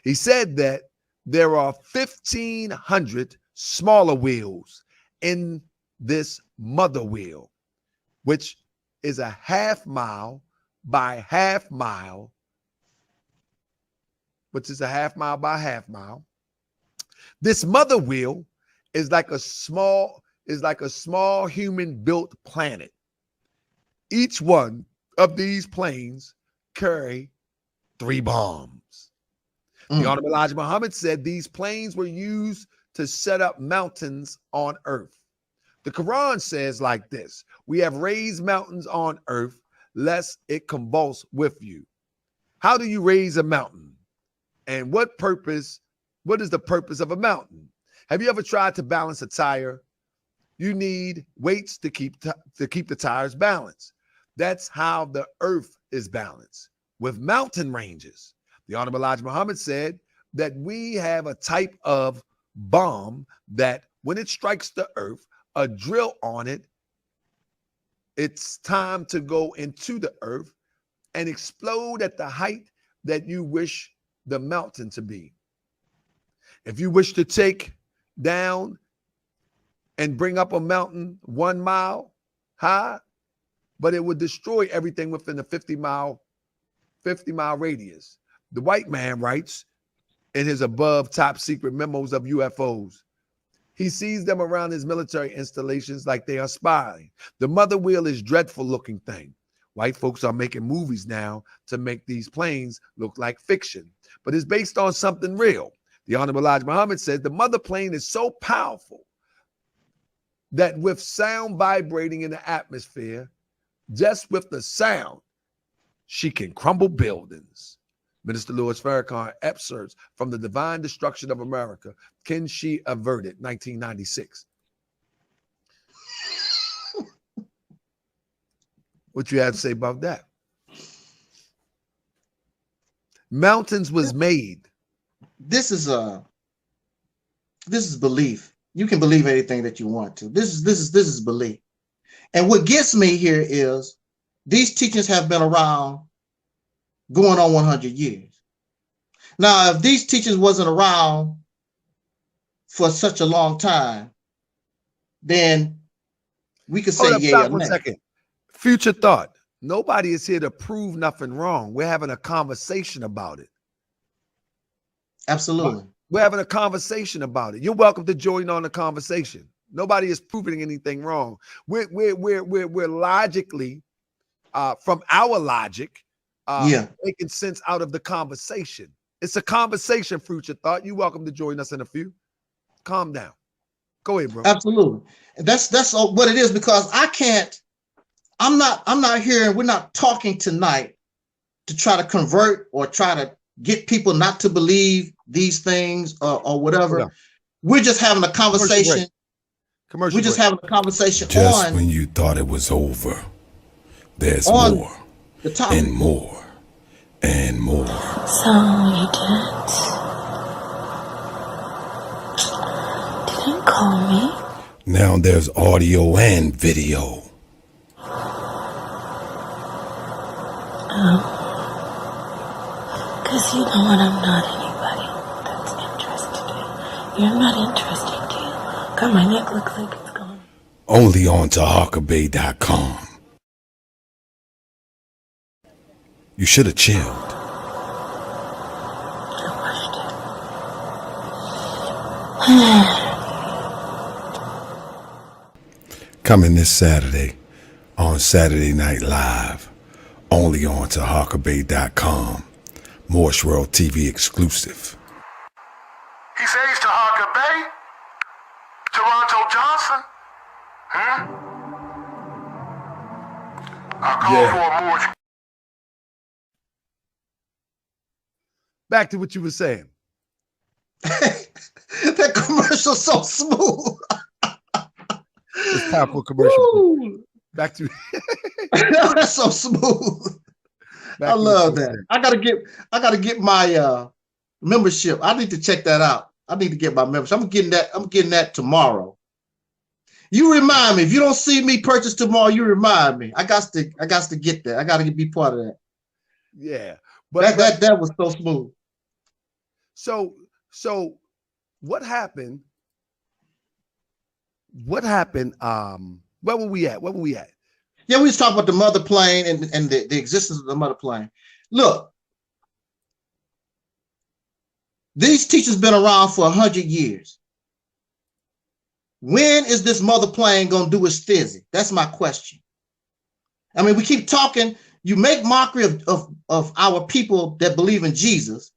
He said that there are 1,500 smaller wheels in this mother wheel, which is a half mile by half mile, which is a half mile by half mile. This mother wheel is like a small human built planet. Each one of these planes carry 3 bombs. The Honorable Elijah Muhammad said these planes were used to set up mountains on earth. The Quran says like this: we have raised mountains on earth lest it convulse with you. How do you raise a mountain? And what is the purpose of a mountain? Have you ever tried to balance a tire? You need weights to keep the tires balanced. That's how the earth is balanced, with mountain ranges. The Honorable Elijah Muhammad said that we have a type of bomb that when it strikes the earth, a drill on it, it's time to go into the earth and explode at the height that you wish the mountain to be. If you wish to take down and bring up a mountain 1 mile high, but it would destroy everything within a 50-mile 50-mile radius. The white man writes in his above top secret memos of UFOs. He sees them around his military installations like they are spying. The mother wheel is a dreadful looking thing. White folks are making movies now to make these planes look like fiction, but it's based on something real. The Honorable Elijah Muhammad says the mother plane is so powerful that with sound vibrating in the atmosphere, just with the sound, she can crumble buildings. Minister Louis Farrakhan excerpts from The Divine Destruction of America. Can she avert it? 1996. What you have to say about that? Mountains was made. This is belief. You can believe anything that you want to. This is belief. And what gets me here is these teachings have been around going on 100 years. Now, if these teachings wasn't around for such a long time, then we could say, yeah, stop 1 second. Future thought. Nobody is here to prove nothing wrong. We're having a conversation about it. Absolutely. We're having a conversation about it. You're welcome to join on the conversation. Nobody is proving anything wrong. We're logically, from our logic, making sense out of the conversation. It's a conversation, Future Thought. You're welcome to join us in a few. Calm down. Go ahead, bro. Absolutely. That's what it is, because I'm not here, and we're not talking tonight to try to convert or try to get people not to believe these things or whatever. No. We're just having a conversation. We're just having a conversation just when you thought it was over. There's more the topic. And more and more. So you didn't call me. Now there's audio and video. Because you know what, I'm not anybody that's interested in. You're not interesting to you. God, my neck looks like it's gone. Only on TaHakaBay.com. You should have chilled. I watched it. Coming this Saturday on Saturday Night Live. Only on TaHakaBay.com. Morse World TV exclusive. He says Tahaka Bay? Toronto Johnson? I'll call for a more. Back to what you were saying. That commercial's so smooth. It's powerful commercial. Woo. Back to that's so smooth. I love that. I gotta get my membership. I need to check that out. I need to get my membership. I'm getting that tomorrow. You remind me. If you don't see me purchase tomorrow, you remind me. I got to get that. I got to be part of that. Yeah, but that was so smooth. So what happened? What happened? Where were we at? Yeah, we was talking about the mother plane and the existence of the mother plane. Look, these teachers been around for 100 years. When is this mother plane gonna do its thizzy? That's my question. I mean, we keep talking. You make mockery of our people that believe in Jesus.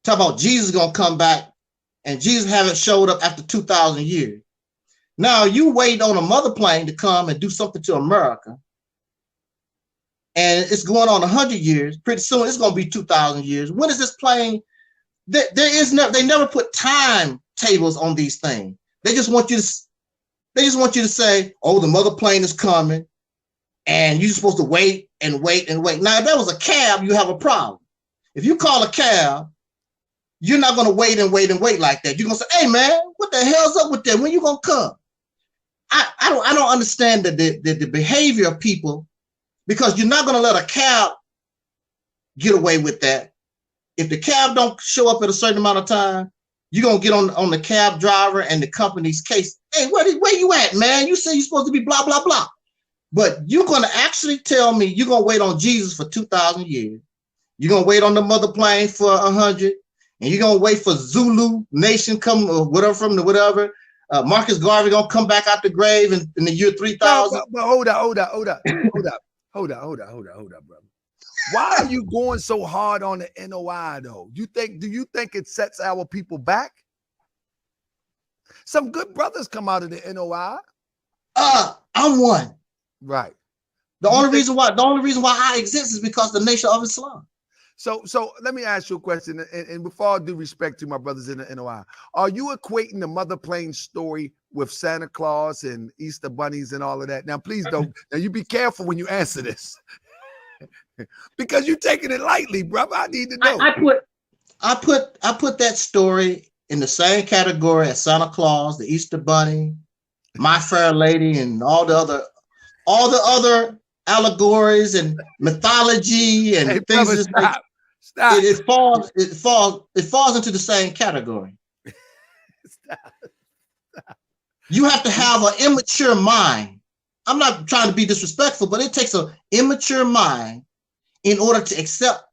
Talk about Jesus gonna come back, and Jesus haven't showed up after 2,000 years. Now you wait on a mother plane to come and do something to America, and it's going on 100 years. Pretty soon it's going to be 2,000 years. When is this plane? They never put time tables on these things. They just want you to say, "Oh, the mother plane is coming," and you're supposed to wait and wait and wait. Now, if that was a cab, you have a problem. If you call a cab, you're not going to wait and wait and wait like that. You're going to say, "Hey, man, what the hell's up with that? When you going to come?" I don't understand the behavior of people, because you're not going to let a cab get away with that. If the cab don't show up at a certain amount of time, you're going to get on the cab driver and the company's case. "Hey, where you at, man? You say you're supposed to be blah, blah, blah." But you're going to actually tell me you're going to wait on Jesus for 2,000 years. You're gonna wait on the mother plane for 100, and you're gonna wait for Zulu Nation come or whatever from the whatever. Marcus Garvey gonna come back out the grave in the year 3000. No, but hold up, brother. Why are you going so hard on the NOI though? Do you think it sets our people back? Some good brothers come out of the NOI. I'm one. Right. The only reason why I exist is because the Nation of Islam. So let me ask you a question, and with all due respect to my brothers in the NOI, are you equating the mother plane story with Santa Claus and Easter bunnies and all of that? Now, please don't. Now, you be careful when you answer this, because you're taking it lightly, brother. I need to know. I put that story in the same category as Santa Claus, the Easter Bunny, My Fair Lady, and all the other allegories and mythology and things. Brother, stop. Stop. It falls into the same category. Stop. You have to have an immature mind. I'm not trying to be disrespectful, but it takes an immature mind in order to accept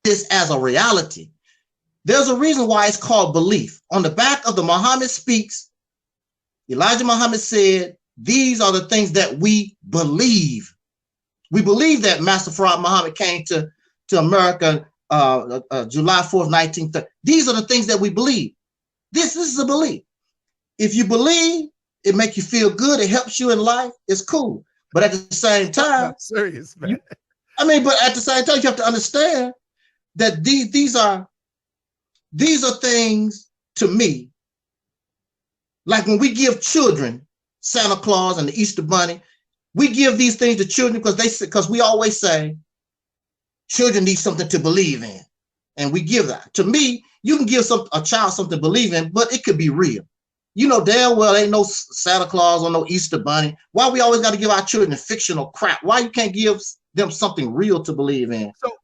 this as a reality. There's a reason why it's called belief. On the back of the Muhammad Speaks, Elijah Muhammad said, these are the things that we believe. We believe that Master Farad Muhammad came to America July 4th, 1930. These are the things that we believe. This is a belief. If you believe, it makes you feel good. It helps you in life. It's cool. But at the same time, I'm serious, man. But at the same time, you have to understand that these are things to me. Like when we give children Santa Claus and the Easter Bunny, we give these things to children because we always say children need something to believe in, and we give that. To me, you can give a child something to believe in, but it could be real. You know damn well ain't no Santa Claus or no Easter Bunny. Why we always got to give our children fictional crap? Why you can't give them something real to believe in? So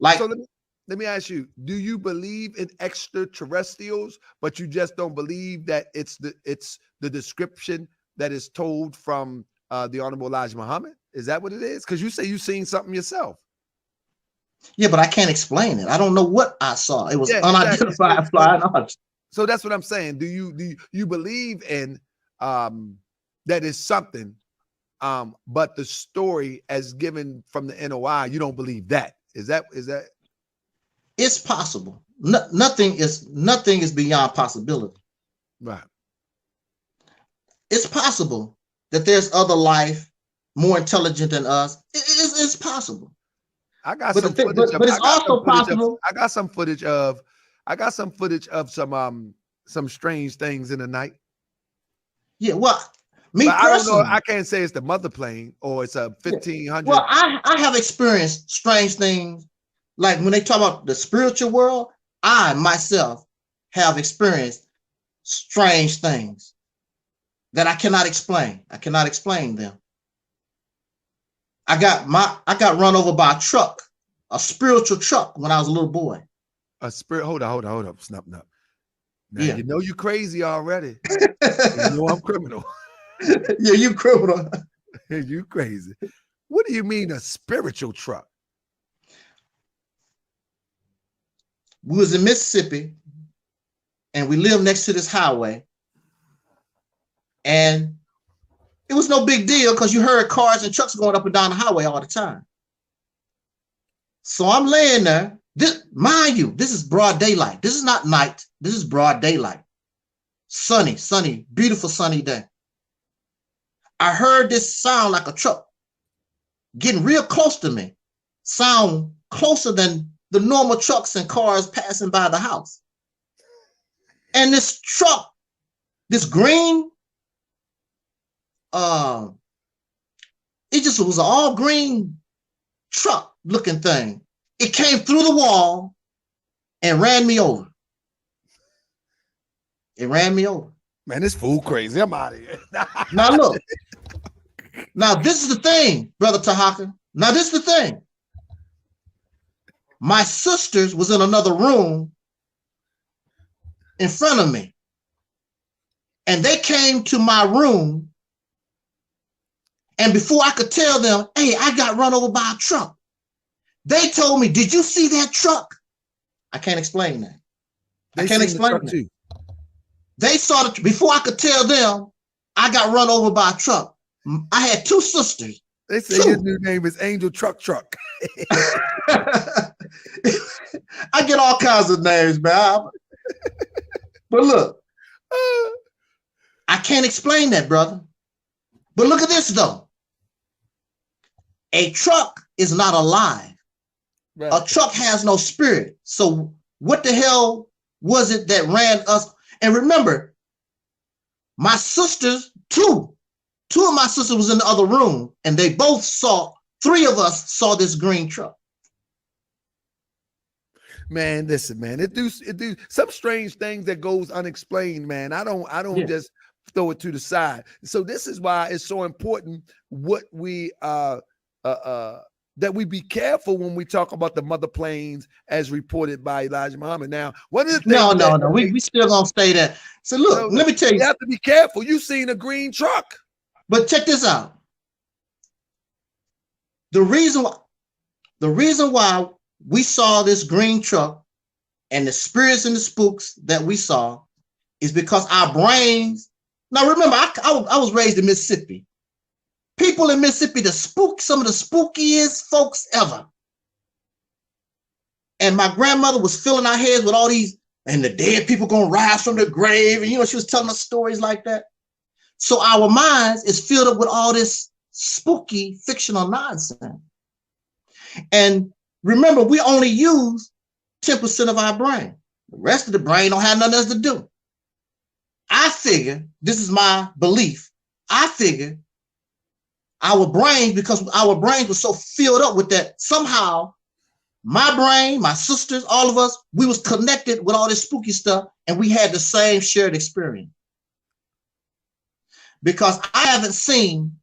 let me ask you, do you believe in extraterrestrials, but you just don't believe that it's the description that is told from the Honorable Elijah Muhammad? Is that what it is? Because you say you've seen something yourself. Yeah, but I can't explain it. I don't know what I saw. It was unidentified exactly. flying object. So that's what I'm saying. Do you believe in that is something, but the story as given from the NOI, you don't believe that? Is that? It's possible. Nothing is beyond possibility. Right. It's possible that there's other life more intelligent than us. It's possible. I got but some thing, footage. but it's also possible. I got some footage of some strange things in the night. Yeah, well, me but personally, I don't know. I can't say it's the mother plane or it's a 1500. Well, I have experienced strange things. Like when they talk about the spiritual world, I myself have experienced strange things that I cannot explain. I cannot explain them. I got run over by a truck, a spiritual truck, when I was a little boy. A spirit. Hold up. Snap. Now, yeah. You know you crazy already. You know I'm criminal. Yeah, you criminal. You crazy. What do you mean a spiritual truck? We was in Mississippi and we lived next to this highway. And it was no big deal because you heard cars and trucks going up and down the highway all the time. So I'm laying there. Mind you, this is broad daylight. This is not night. This is broad daylight. Sunny, beautiful sunny day. I heard this sound like a truck getting real close to me. Sound closer than the normal trucks and cars passing by the house. And this truck, this green, it just was an all green truck looking thing. It came through the wall and ran me over. It ran me over. Man, this fool crazy. I'm out of here. Now look. Now this is the thing, Brother Tahaka. Now this is the thing. My sisters was in another room in front of me. And they came to my room. And before I could tell them, hey, I got run over by a truck, They told me, did you see that truck? I can't explain that. I can't explain that. Too. They saw it before I could tell them. I got run over by a truck. I had 2 sisters. They say your new name is Angel Truck. I get all kinds of names, man. But look, I can't explain that, brother. But look at this, though. A truck is not alive. Right. A truck has no spirit. So what the hell was it that ran us? And remember, my sisters, two of my sisters was in the other room, and they both saw, 3 of us saw this green truck. Man, listen, man, it do some strange things that goes unexplained, man. I don't just throw it to the side. So this is why it's so important what we that we be careful when we talk about the mother planes as reported by Elijah Muhammad. Now, one of the things no, we still gonna stay there. So look, let me tell you, you have to be careful. You seen a green truck, but check this out. The reason why we saw this green truck and the spirits and the spooks that we saw is because our brains. Now, remember, I was raised in Mississippi. People in Mississippi, some of the spookiest folks ever. And my grandmother was filling our heads with all these, and the dead people gonna rise from the grave. And she was telling us stories like that. So our minds is filled up with all this spooky fictional nonsense. And remember, we only use 10% of our brain. The rest of the brain don't have nothing else to do. I figure, this is my belief, I figure our brains, because our brains were so filled up with that, somehow my brain, my sisters, all of us, we was connected with all this spooky stuff, and we had the same shared experience. Because I haven't seen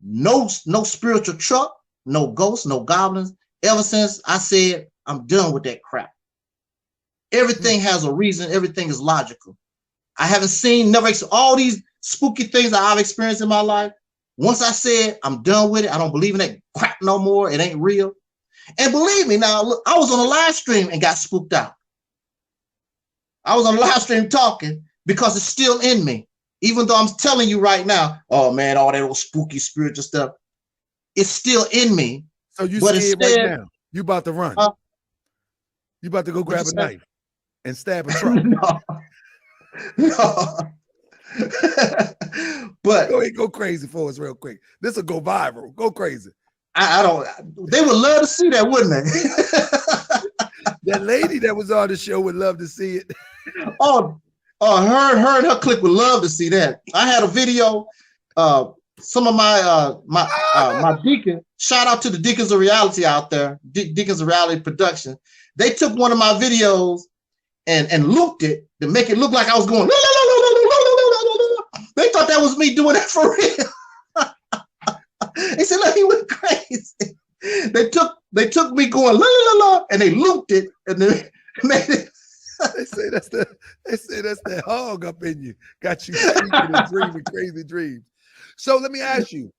no spiritual truck, no ghosts, no goblins, ever since I said, I'm done with that crap. Everything has a reason. Everything is logical. I haven't seen, all these spooky things that I've experienced in my life. Once I said, I'm done with it. I don't believe in that crap no more. It ain't real. And believe me, now, look, I was on a live stream and got spooked out. I was on a live stream talking because it's still in me. Even though I'm telling you right now, oh man, all that old spooky spiritual stuff, it's still in me. So you scared right now? You about to run? You about to go grab a knife and stab a truck? No. But go crazy for us real quick. This will go viral. Go crazy. I don't. They would love to see that, wouldn't they? That lady that was on the show would love to see it. Her and her clique would love to see that. I had a video. Some of my deacon. Shout out to the Deacons of Reality out there. Deacons of Reality Production. They took one of my videos and looped it to make it look like I was going. They thought that was me doing that for real. They said, look, he went crazy. They took me going la la la la, and they looped it and then made it. They say that's the hog up in you. Got you sleeping and dreaming crazy dreams. So let me ask you.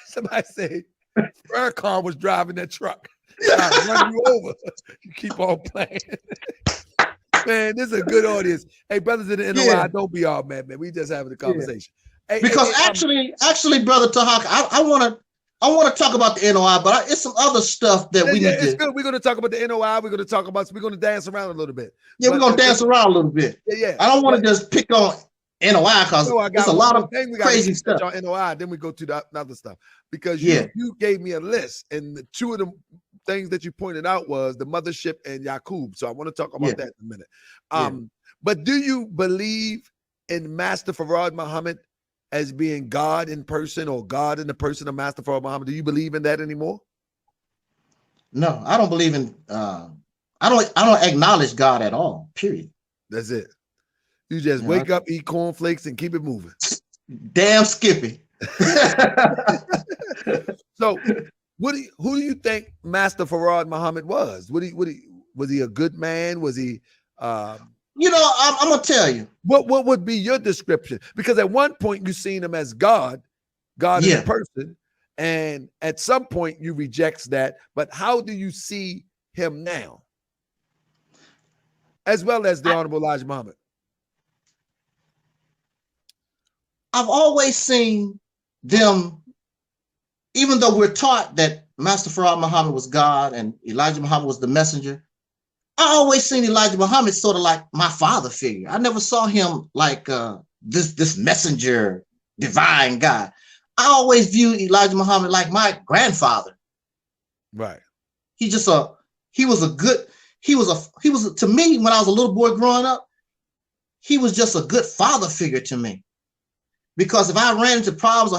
Somebody say Farrakhan was driving that truck. I'll run you over. You keep on playing. Man, this is a good audience. Hey, brothers in the NOI, don't be all mad, man. We just having a conversation. Yeah. Because actually, brother Taalik, I want to talk about the NOI, but it's some other stuff that we need to. It's good. We're going to talk about the NOI. We're going to dance around a little bit. Yeah, we're going to dance around a little bit. Yeah. I don't want to just pick on NOI because there's a lot of crazy stuff. On NOI, then we go to the other stuff because you gave me a list, and the 2 of the things that you pointed out was the mothership and Yaqub. So I want to talk about that in a minute. But do you believe in Master Farad Muhammad as being God in person or God in the person of Master Farad Muhammad? Do you believe in that anymore? No, I don't believe in. I don't acknowledge God at all. Period. That's it. You just wake up, eat cornflakes, and keep it moving. Damn Skippy. So, who do you think Master Farad Muhammad was? Was he a good man? Was he? I'm gonna tell you. What would be your description? Because at one point you seen him as God in person, And at some point you rejects that. But how do you see him now? As well as the Honorable Elijah Muhammad. I've always seen them, even though we're taught that Master Farad Muhammad was God and Elijah Muhammad was the messenger, I always seen Elijah Muhammad sort of like my father figure. I never saw him like this messenger, divine guy. I always viewed Elijah Muhammad like my grandfather. Right. To me, when I was a little boy growing up, he was just a good father figure to me. Because if I ran into problems or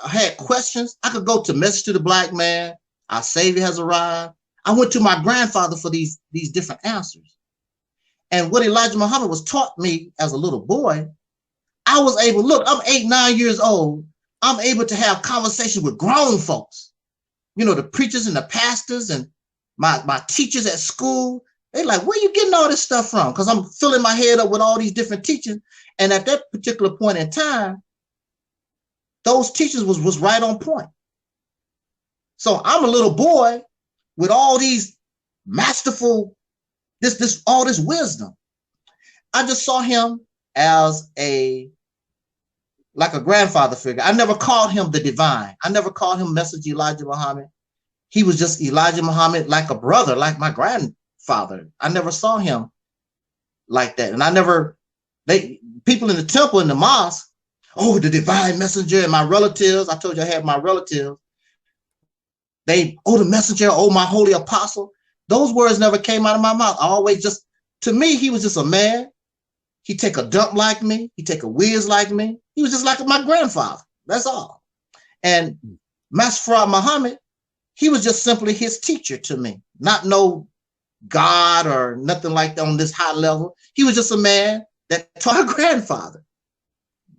had questions, I could go to Message to the Black Man, Our Savior Has Arrived. I went to my grandfather for these different answers. And what Elijah Muhammad was taught me as a little boy, I was able, look, I'm 8, 9 years old. I'm able to have conversations with grown folks. You know, the preachers and the pastors and my teachers at school. They like, where you getting all this stuff from? Because I'm filling my head up with all these different teachings. And at that particular point in time, those teachers was right on point. So I'm a little boy with all these masterful, all this wisdom. I just saw him as like a grandfather figure. I never called him the divine. I never called him Messenger Elijah Muhammad. He was just Elijah Muhammad, like a brother, like my grandfather. I never saw him like that. And people in the temple, in the mosque, oh, the divine messenger, and my relatives, I told you I had my relatives. The messenger, oh, my holy apostle. Those words never came out of my mouth. To me, he was just a man. He take a dump like me. He take a whiz like me. He was just like my grandfather. That's all. And Master Farad Muhammad, he was just simply his teacher to me. Not no God or nothing like that on this high level. He was just a man that taught a grandfather.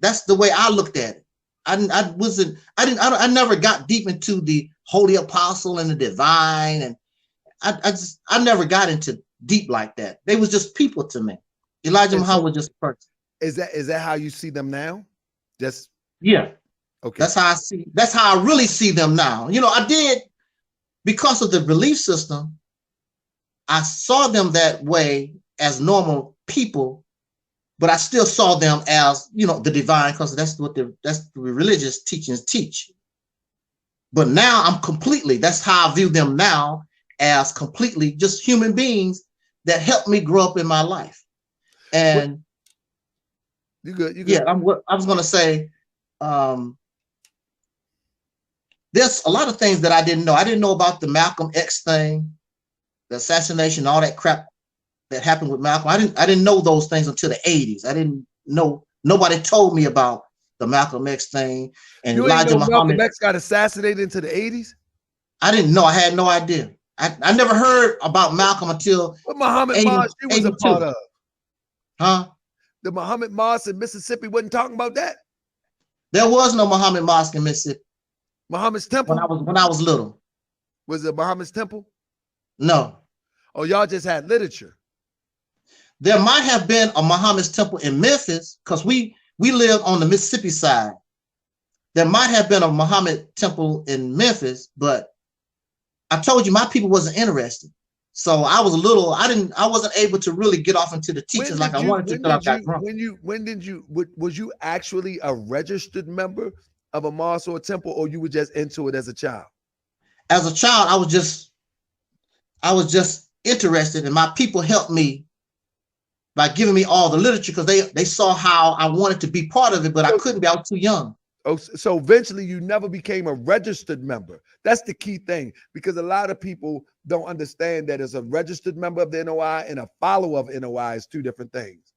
That's the way I looked at it. I never got deep into the holy apostle and the divine, and I never got into deep like that. They was just people to me. Elijah Muhammad was just a person. Is that how you see them now? Just yeah. Okay. That's how I really see them now. You know, I did, because of the belief system, I saw them that way as normal people, but I still saw them as, you know, the divine, because that's the religious teachings teach. But now that's how I view them now, as completely just human beings that helped me grow up in my life. And you good. Yeah, I was going to say, there's a lot of things that I didn't know. I didn't know about the Malcolm X thing, the assassination, all that crap that happened with Malcolm. I didn't know those things until the 80s. I didn't know. Nobody told me about the Malcolm X thing. And you Elijah Muhammad. Malcolm X got assassinated into the 80s? I didn't know. I had no idea. I never heard about Malcolm until what Muhammad Mosque he was 82. A part of. Huh? The Muhammad Mosque in Mississippi wasn't talking about that? There was no Muhammad Mosque in Mississippi. Muhammad's temple? When I was little. Was it Muhammad's temple? No. Oh, y'all just had literature. There might have been a Muhammad's temple in Memphis, because we lived on the Mississippi side. There might have been a Muhammad temple in Memphis, but I told you my people wasn't interested. So I was I wasn't able to really get off into the teachings like I wanted to until I got drunk. Was you actually a registered member of a mosque or a temple, or you were just into it as a child? As a child, I was just interested, and my people helped me by giving me all the literature, because they saw how I wanted to be part of it, but I couldn't be. I was too young. Oh, so eventually you never became a registered member. That's the key thing, because a lot of people don't understand that as a registered member of the NOI and a follower of NOI is two different things.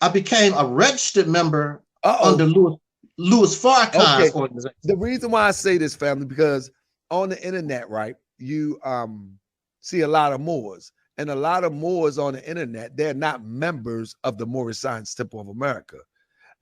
I became a registered member under Louis Farrakhan's organization. The reason why I say this, family, because on the internet, right, you see a lot of Moors, and a lot of Moors on the internet, they're not members of the Moorish Science Temple of America.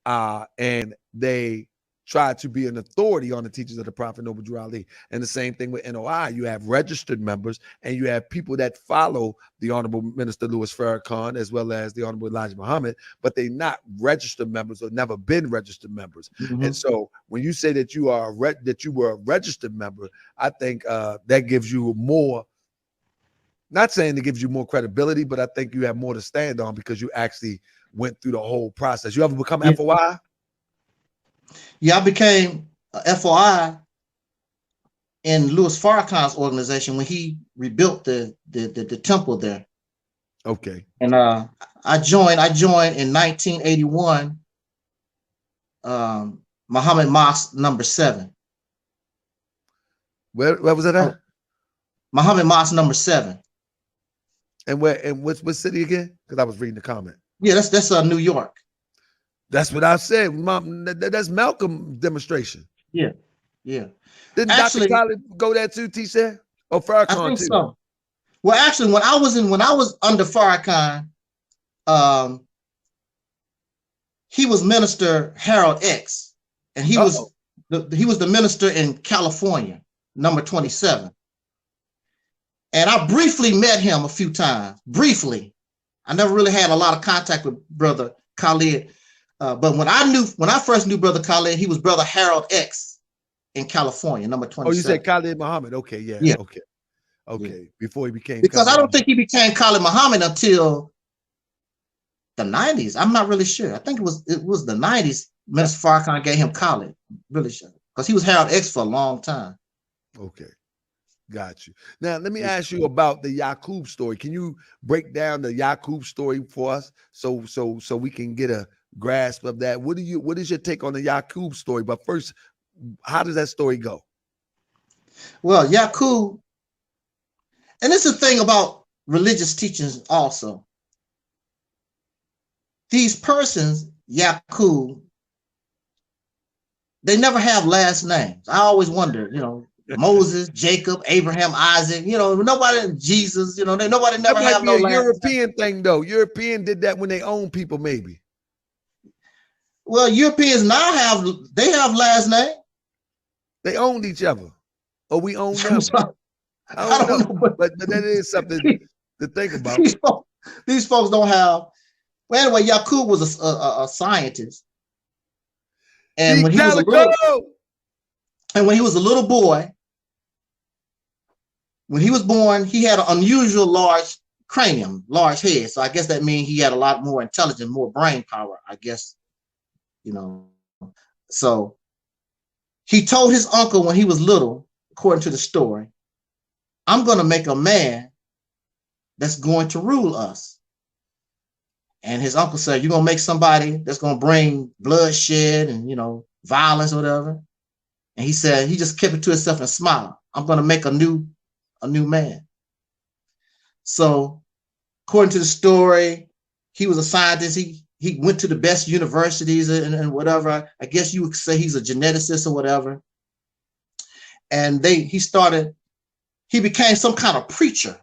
And they try to be an authority on the teachings of the Prophet Noble Drew Ali. And the same thing with NOI. You have registered members and you have people that follow the Honorable Minister Louis Farrakhan as well as the Honorable Elijah Muhammad, but they're not registered members or never been registered members. And so when you say that you are that you were a registered member, I think that gives you more, not saying it gives you more credibility, but I think you have more to stand on because you actually went through the whole process. You ever become FOI? Yeah, I became a FOI in Louis Farrakhan's organization when he rebuilt the temple there. Okay. And I joined in 1981, Muhammad Mosque number 7. Where was that at? Muhammad Mosque number 7. And where, and what city again? Because I was reading the comment. Yeah, that's New York. That's what I said. Mom, that's Malcolm demonstration. Yeah, yeah. Didn't Dr. Taalik go there too, teach there? Or Farrakhan I think too? so. Well, actually, when I was under Farrakhan, he was Minister Harold X, and he was the minister in California, number 27. And I briefly met him a few times. Briefly, I never really had a lot of contact with Brother Khalid. But when I first knew Brother Khalid, he was Brother Harold X in California, number 27. Oh, you said Khalid Muhammad. Okay, yeah. Okay. Yeah. Before he became, because Khalid I don't think he became Khalid Muhammad until the 90s. I'm not really sure. I think it was the 90s. Minister Farrakhan gave him Khalid. Really sure, because he was Harold X for a long time. Okay. Got you. Now, let me ask you about the Yaqub story. Can you break down the Yaqub story for us so we can get a grasp of that? What is your take on the Yaqub story? But first, how does that story go? Well, Yaqub, and it's the thing about religious teachings also. These persons, Yaqub, they never have last names. I always wonder, Moses, Jacob, Abraham, Isaac, nobody, Jesus, nobody never have no last European thing though. European did that when they own people, maybe. Well, Europeans now have last name. They owned each other, or we own them. I don't know, but that is something to think about. These folks don't have. Well, anyway, Yaqub was a scientist, and when he was a little boy, when he was born, he had an unusual large cranium, large head. So I guess that means he had a lot more intelligence, more brain power, I guess, So he told his uncle when he was little, according to the story, I'm going to make a man that's going to rule us. And his uncle said, you're going to make somebody that's going to bring bloodshed and, violence or whatever. And he said, he just kept it to himself and smiled. I'm going to make a new man. So according to the story, he was a scientist. He went to the best universities and whatever. I guess you would say he's a geneticist or whatever. And he became some kind of preacher.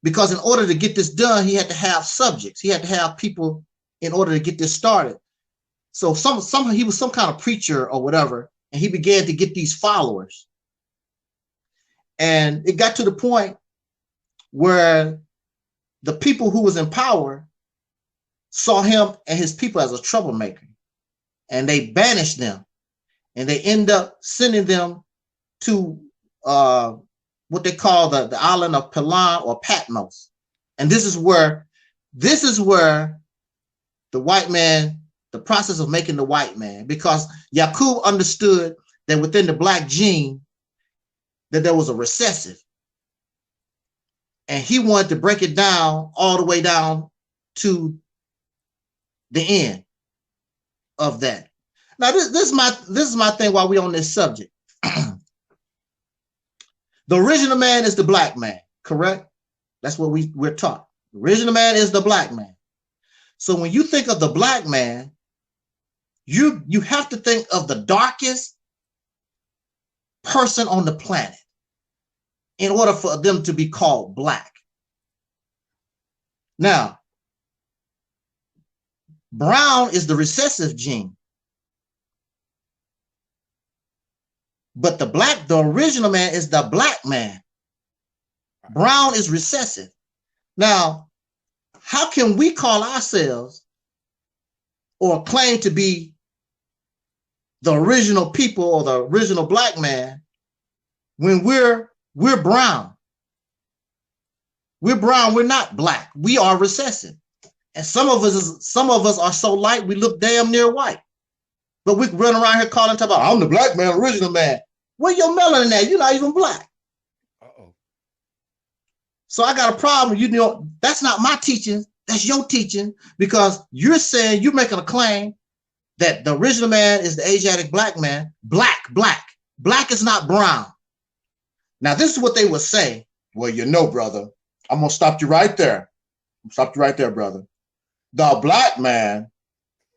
Because in order to get this done, he had to have subjects. He had to have people in order to get this started. So somehow he was some kind of preacher or whatever, and he began to get these followers. And it got to the point where the people who was in power saw him and his people as a troublemaker, and they banished them, and they end up sending them to what they call the island of Pelan or Patmos. And this is where the white man, the process of making the white man, because Yaqub understood that within the black gene that there was a recessive, and he wanted to break it down all the way down to the end of that. Now this is my thing while we're on this subject. The original man is the black man, correct? That's what we're taught. The original man is the black man. So when you think of the black man, you have to think of the darkest person on the planet in order for them to be called black. Now, brown is the recessive gene. But the original man is the black man. Brown is recessive. Now, how can we call ourselves or claim to be the original people or the original black man when we're brown? We're brown, we're not black. We are recessive. And some of us are so light we look damn near white. But we run around here calling talking about, I'm the black man, original man. Where your melanin at? You're not even black. Uh-oh. So I got a problem. You know, that's not my teaching. That's your teaching, because you're saying, you're making a claim that the original man is the Asiatic black man. Black. Black is not brown. Now, this is what they would say. Well, you know, brother, I'm going to stop you right there. Brother. The black man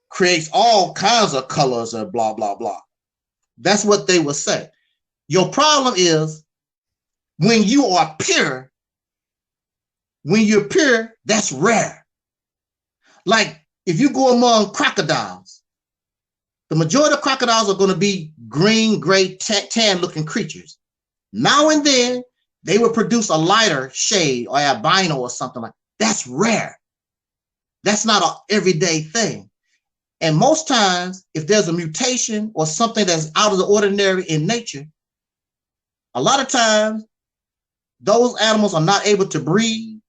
creates all kinds of colors and blah, blah, blah. That's what they would say. Your problem is when you are pure, that's rare. Like if you go among crocodiles, the majority of crocodiles are going to be green, gray, tan looking creatures. Now and then they will produce a lighter shade or albino or something like that. That's rare. That's not an everyday thing. And most times, if there's a mutation or something that's out of the ordinary in nature, a lot of times those animals are not able to breed.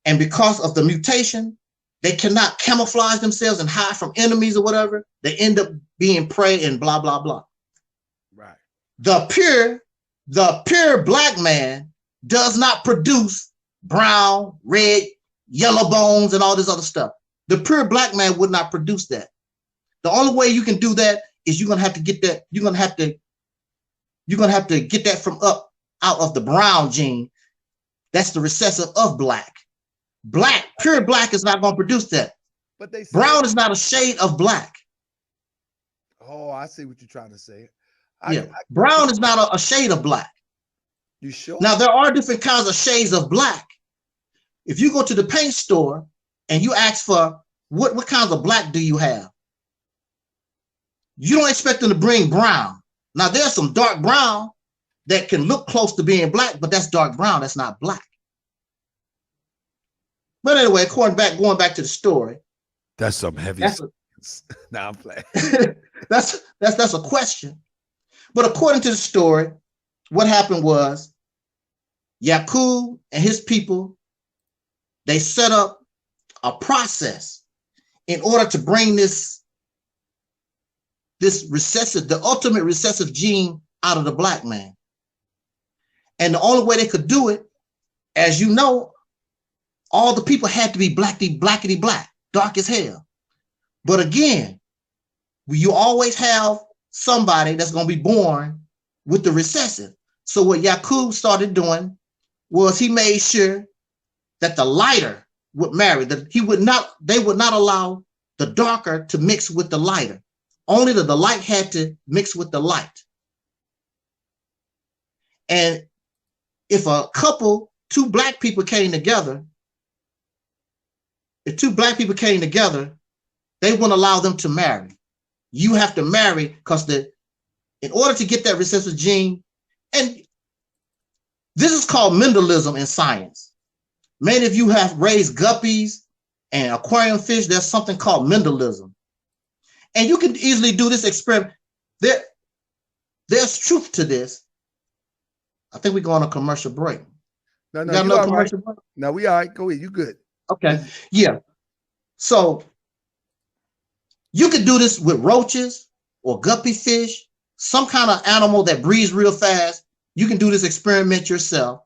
And because of the mutation, they cannot camouflage themselves and hide from enemies or whatever. They end up being prey and blah, blah, blah. Right. The pure black man does not produce brown, red, yellow bones and all this other stuff. The pure black man would not produce that. The only way you can do that is you're gonna have to get that. You're gonna have to get that from out of the brown gene. That's the recessive of black. Pure black is not gonna produce that. But they say, brown is not a shade of black. Oh, I see what you're trying to say. Brown is not a shade of black. You sure? Now there are different kinds of shades of black. If you go to the paint store and you ask for what kinds of black do you have, you don't expect them to bring brown. Now there's some dark brown that can look close to being black, but that's dark brown. That's not black. But anyway, going back to the story. That's some heavy. Now I'm playing. that's a question. But according to the story, what happened was Yaqub and his people, they set up a process in order to bring this recessive, the ultimate recessive gene out of the black man. And the only way they could do it, as you know, all the people had to be blackety black, dark as hell. But again, you always have somebody that's going to be born with the recessive. So what Yaqub started doing was he made sure that the lighter would marry, that they would not allow the darker to mix with the lighter. Only the light had to mix with the light. And if two black people came together, they wouldn't allow them to marry. You have to marry because in order to get that recessive gene, and this is called Mendelism in science. Many of you have raised guppies and aquarium fish. There's something called Mendelism. And you can easily do this experiment. There's truth to this. I think we go on a commercial break. No, commercial break? No, we all right. Go ahead. You good. Okay. Yeah. So you could do this with roaches or guppy fish, some kind of animal that breathes real fast. You can do this experiment yourself.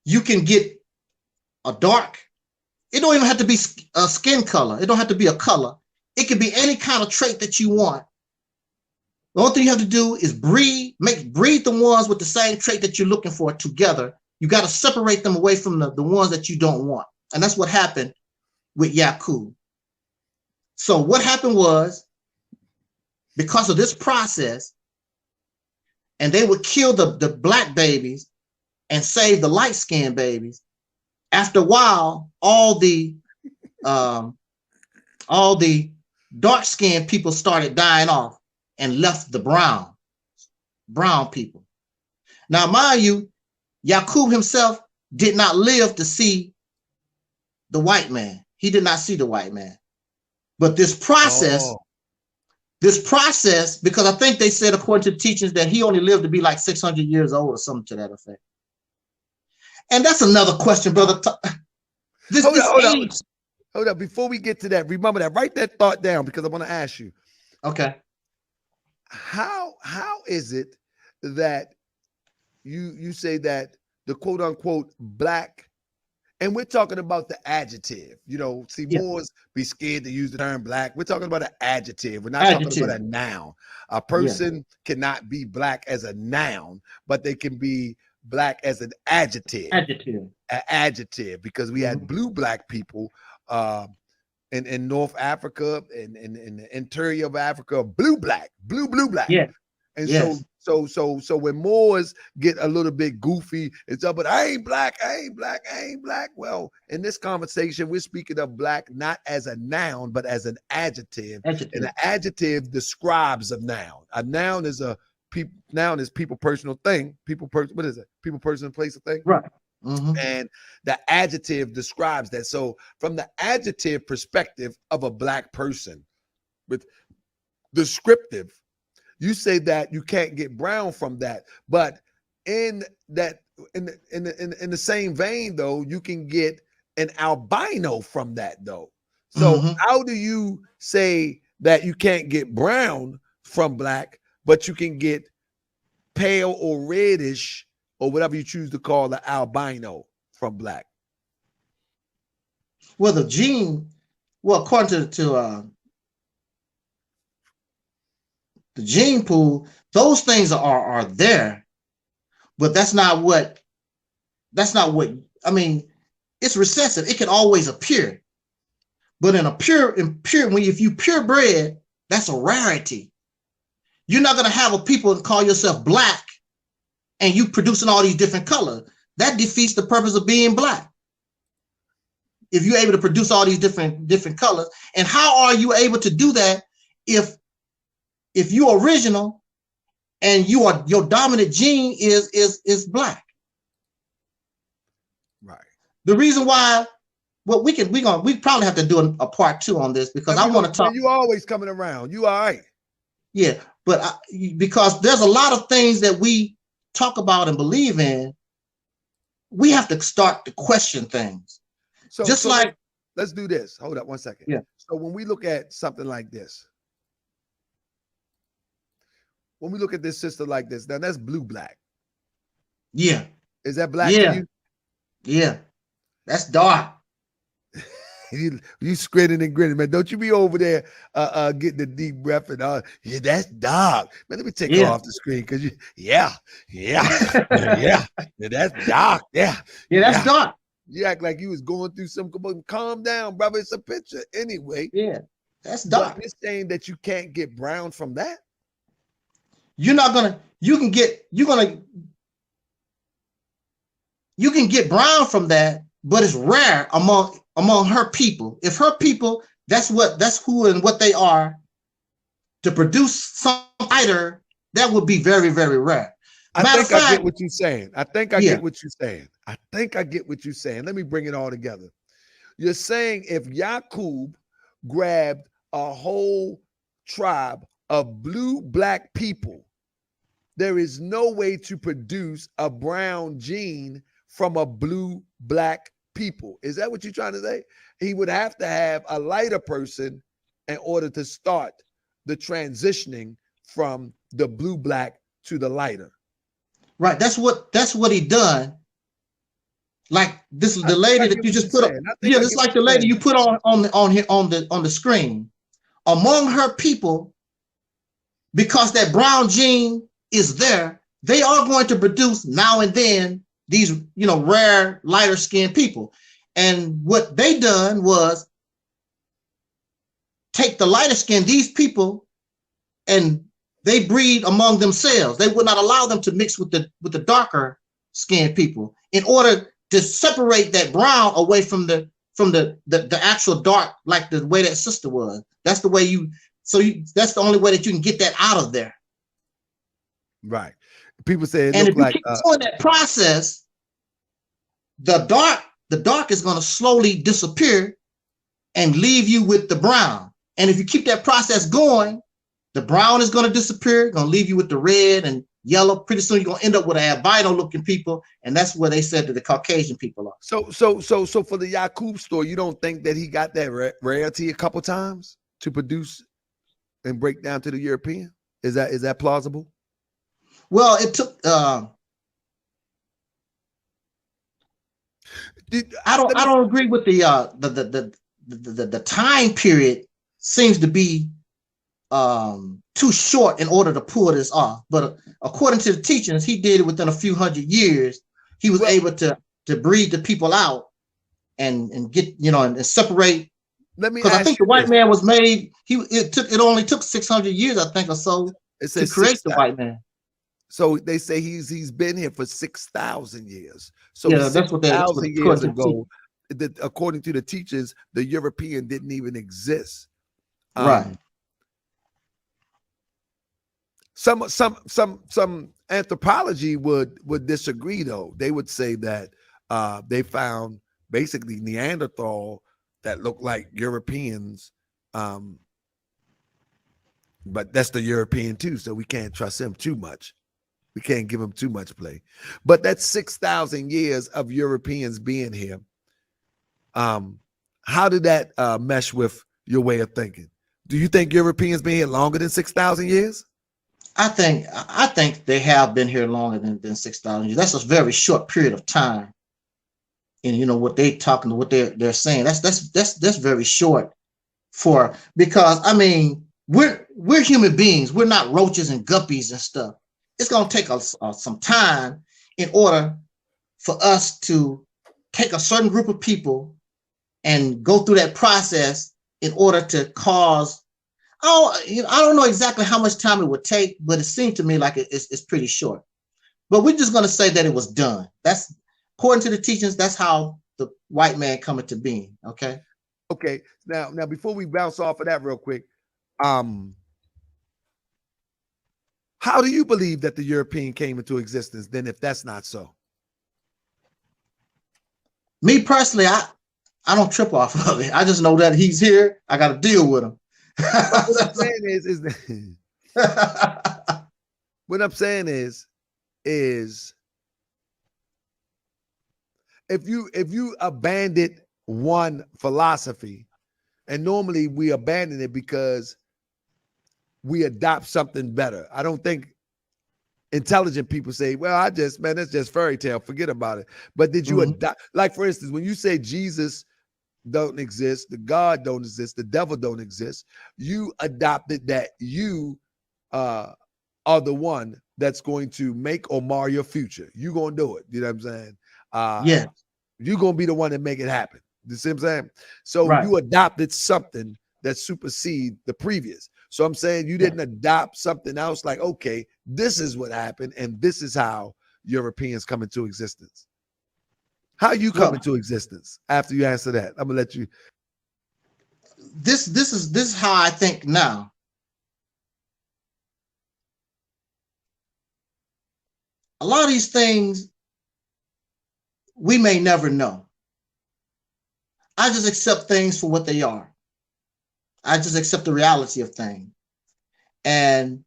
You can get a dark. It don't even have to be a skin color. It don't have to be a color. It could be any kind of trait that you want. The only thing you have to do is breed the ones with the same trait that you're looking for together. You got to separate them away from the ones that you don't want. And that's what happened with Yaqub. So what happened was, because of this process, and they would kill the black babies and save the light-skinned babies. After a while, all the dark-skinned people started dying off. and left the brown people. Now, mind you, Yaqub himself did not live to see the white man. He did not see the white man. But this process, because I think they said, according to teachings, that he only lived to be like 600 years old or something to that effect. And that's another question, brother. Hold up. Before we get to that, remember that. Write that thought down, because I want to ask you. Okay. How is it that you say that the quote unquote black, and we're talking about the adjective, Moors be scared to use the term black. We're talking about an adjective. We're not talking about a noun. A person cannot be black as a noun, but they can be black as an adjective. An adjective, because we had blue black people in North Africa and in the interior of Africa, blue black. Yeah. And so when Moors get a little bit goofy, it's up, but I ain't black. Well, in this conversation, we're speaking of black not as a noun, but as an adjective. And an adjective describes a noun. A noun is people, personal thing. What is it? People, person, place, a thing. Right. And the adjective describes that. So from the adjective perspective of a black person with descriptive, you say that you can't get brown from that, but in the same vein, though, you can get an albino from that, though. So how do you say that you can't get brown from black, but you can get pale or reddish or whatever you choose to call the albino from black? Well, the gene, according to the gene pool, those things are there, but that's not what, I mean, it's recessive. It can always appear, but if you purebred, that's a rarity. You're not going to have a people call yourself black and you producing all these different colors. That defeats the purpose of being black. If you're able to produce all these different colors, and how are you able to do that if you're original and your dominant gene is black? Right. The reason why, we probably have to do a part 2 on this, because I want to talk. You always coming around. You all right? Yeah, but because there's a lot of things that we talk about and believe in, we have to start to question things. So let's do this. Hold up 1 second. Yeah. So when we look at something like this, when we look at this sister like this, now that's blue black. Yeah. Is that black to you? Yeah. That's dark. You squinting and grinning, man. Don't you be over there getting the deep breath and yeah, that's dark. Man, let me take her off the screen, because that's dark. Yeah, that's dark. You act like you was going through some. Calm down, brother. It's a picture anyway. Yeah, that's dark. But you're saying that you can't get brown from that? You can get brown from that, but it's rare among her people. If her people, that's who and what they are, to produce some lighter, that would be very, very rare. I get what you're saying. I get what you're saying. Let me bring it all together. You're saying if Yaqub grabbed a whole tribe of blue black people, there is no way to produce a brown gene from a blue black people. Is that what you're trying to say? He would have to have a lighter person in order to start the transitioning from the blue black to the lighter. Right. That's what he done. Like this is the lady that you just put on. Yeah, it's like the lady you put on the screen. Among her people, because that brown gene is there, they are going to produce now and then these, rare, lighter skinned people. And what they done was take the lighter skin, these people, and they breed among themselves. They would not allow them to mix with the darker skinned people in order to separate that brown away from the actual dark, like the way that sister was. That's the way you So that's the only way that you can get that out of there. Right. People say it And look if you like keep doing that process, the dark is going to slowly disappear and leave you with the brown. And if you keep that process going, the brown is going to disappear, going to leave you with the red and yellow. Pretty soon you're going to end up with albino looking people, and that's where they said that the Caucasian people are. So for the Yakub story, you don't think that he got that rarity a couple times to produce and break down to the European? Is that plausible? Well, it took. I don't agree with the time period. Seems to be too short in order to pull this off. But according to the teachings, he did it within a few hundred years. He was able to breed the people out and get, and separate. Let me. Because I think the white man was made. It only took 600 years, I think, or so, to create the white man. So they say he's been here for 6,000 years. So yeah, that's what 6,000 years ago, according to the teachers, the European didn't even exist. Right. Some anthropology would disagree though. They would say that they found basically Neanderthal that looked like Europeans, but that's the European too, so we can't trust him too much. We can't give him too much play. But that's 6,000 years of Europeans being here. How did that mesh with your way of thinking? Do you think Europeans been here longer than 6,000 years? I think they have been here longer than 6,000 years. That's a very short period of time. And what they talking to, what they're saying, that's very short because I mean we're human beings. We're not roaches and guppies and stuff. It's gonna take us some time in order for us to take a certain group of people and go through that process in order to cause. I don't know exactly how much time it would take, but it seemed to me like it's pretty short. But we're just going to say that it was done. That's according to the teachings. That's how the white man come into being. Okay. Okay. Now before we bounce off of that real quick, how do you believe that the European came into existence then, if that's not so? Me personally, I don't trip off of it. I just know that he's here. I got to deal with him. What I'm saying is if you abandon one philosophy, and normally we abandon it because we adopt something better. I don't think intelligent people say, well, that's just fairy tale, forget about it. But did you adopt, like for instance, when you say Jesus don't exist, the God don't exist, the devil don't exist, you adopted that you are the one that's going to make or mar your future. You're going to do it. You know what I'm saying? Yeah. You're going to be the one that make it happen. You see what I'm saying? So right. You adopted something that supersede the previous. So I'm saying you didn't adopt something else like, okay, this is what happened and this is how Europeans come into existence. How you come into existence? After you answer that, I'm gonna let you. This is how I think now. A lot of these things we may never know. I just accept things for what they are. I just accept the reality of things. And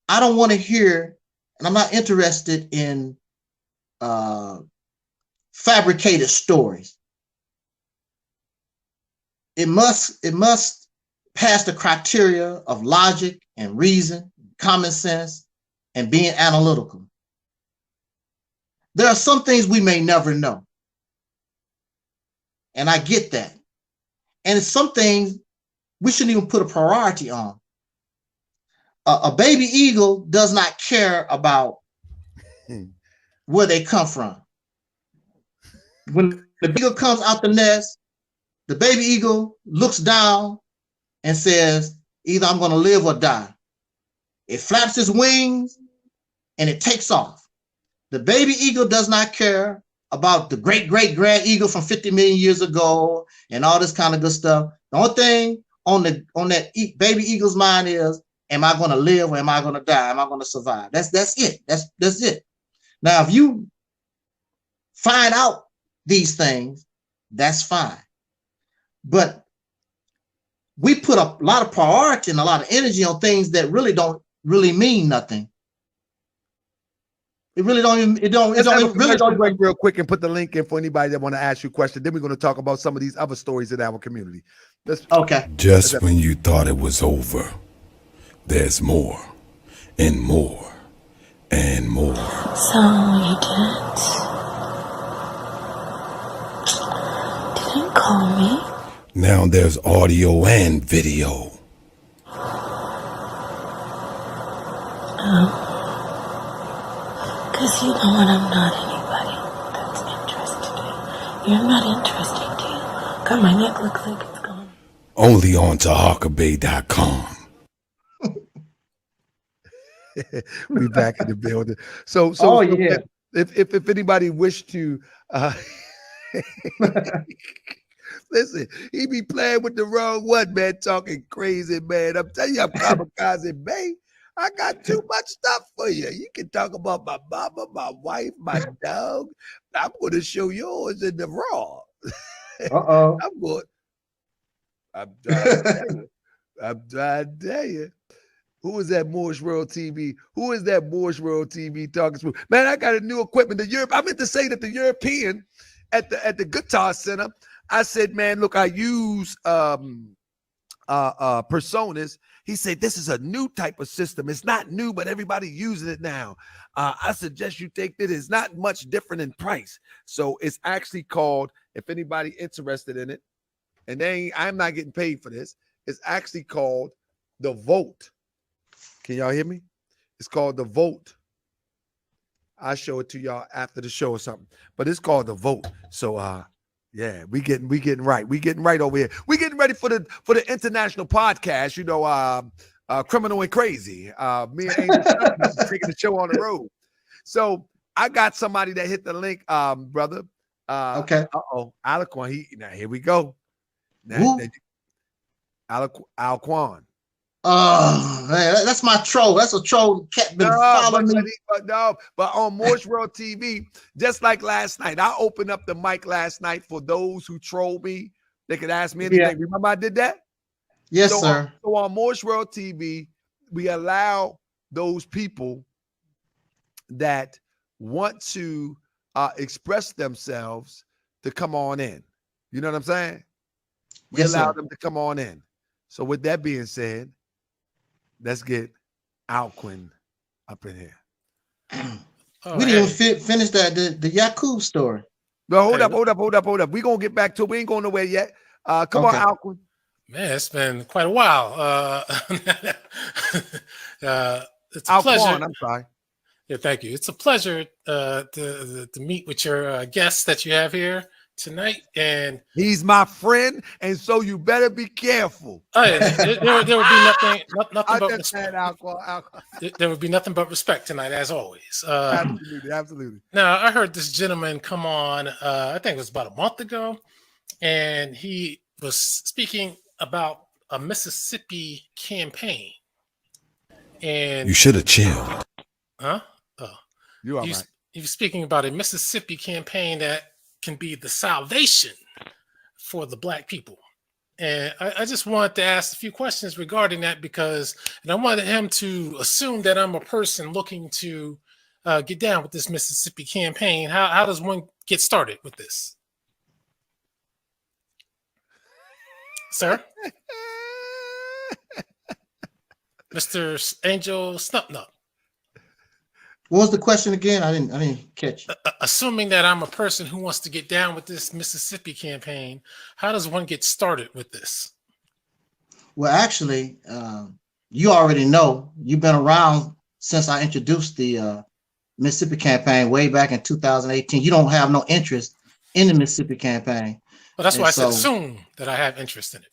I don't want to hear, and I'm not interested in fabricated stories. It must pass the criteria of logic and reason, common sense, and being analytical. There are some things we may never know. And I get that. And it's some things we shouldn't even put a priority on. A baby eagle does not care about where they come from. When the eagle comes out the nest, the baby eagle looks down and says, either I'm going to live or die. It flaps its wings and it takes off. The baby eagle does not care about the great grand eagle from 50 million years ago and all this kind of good stuff. The only thing on that baby eagle's mind is, am I going to live or am I going to die? Am I going to survive? That's it. That's it. Now, if you find out these things, that's fine. But we put a lot of priority and a lot of energy on things that really don't really mean nothing. It really don't even, break real quick and put the link in for anybody that want to ask you a question. Then we're going to talk about some of these other stories in our community. Okay. Just when you thought it was over, there's more and more and more. So you didn't call me? Now there's audio and video. Oh. Because you know what, I'm not anybody that's interested in. You're not interesting to you. God, my neck looks like it's gone. Only on TaHakaBay.com. We back in the building. So yeah. If anybody wish to listen, he be playing with the wrong one, man, talking crazy, man. I'm telling you, I'm kamikaze, Bay. I got too much stuff for you. You can talk about my mama, my wife, my dog. I'm going to show yours in the raw. Uh-oh. I'm trying to tell you. Who is that Moorish World TV? Who is that Moorish World TV talking to? Man, I got a new equipment. I meant to say that the European at the Guitar Center, I said, man, look, I use personas. He said, this is a new type of system. It's not new, but everybody using it now. I suggest you take this. It's not much different in price. So it's actually called, if anybody interested in it, and I'm not getting paid for this, it's actually called the Vote. Can y'all hear me? It's called the Vote. I'll show it to y'all after the show or something. But it's called the Vote. So yeah, we getting right. We getting right over here. We getting ready for the international podcast, you know, Criminal and Crazy. Me and Angel taking the show on the road. So I got somebody that hit the link, brother. Okay. Alquan. Now here we go. Alquan. Oh man, that's my troll. That's a troll cat been following me. But on Moorish World TV, just like last night, I opened up the mic last night for those who troll me. They could ask me anything. Yeah. Remember I did that? Yes, sir. So on Moorish World TV, we allow those people that want to express themselves to come on in. You know what I'm saying? We allow them to come on in. So with that being said, let's get Alquin up in here. We didn't even finish the Yakub story. No, hold up. We're going to get back to it. We ain't going nowhere yet. Come on, Alquin. Man, it's been quite a while. It's a Alquan, pleasure. I'm sorry. Yeah, thank you. It's a pleasure to meet with your guests that you have here tonight, and he's my friend, and so you better be careful. Oh, yeah, there would be nothing but respect. There would be nothing but respect tonight, as always. Absolutely. Now, I heard this gentleman come on. I think it was about a month ago, and he was speaking about a Mississippi campaign. And you should have chilled. Huh? You are right. He was speaking about a Mississippi campaign that can be the salvation for the Black people. And I just wanted to ask a few questions regarding that and I wanted him to assume that I'm a person looking to get down with this Mississippi campaign. How does one get started with this? Sir? Mr. Angel Snupnut. What was the question again? I didn't catch it. Assuming that I'm a person who wants to get down with this Mississippi campaign, how does one get started with this? Well, actually, you already know. You've been around since I introduced the Mississippi campaign way back in 2018. You don't have no interest in the Mississippi campain. Well, that's why I said assume that I have interest in it.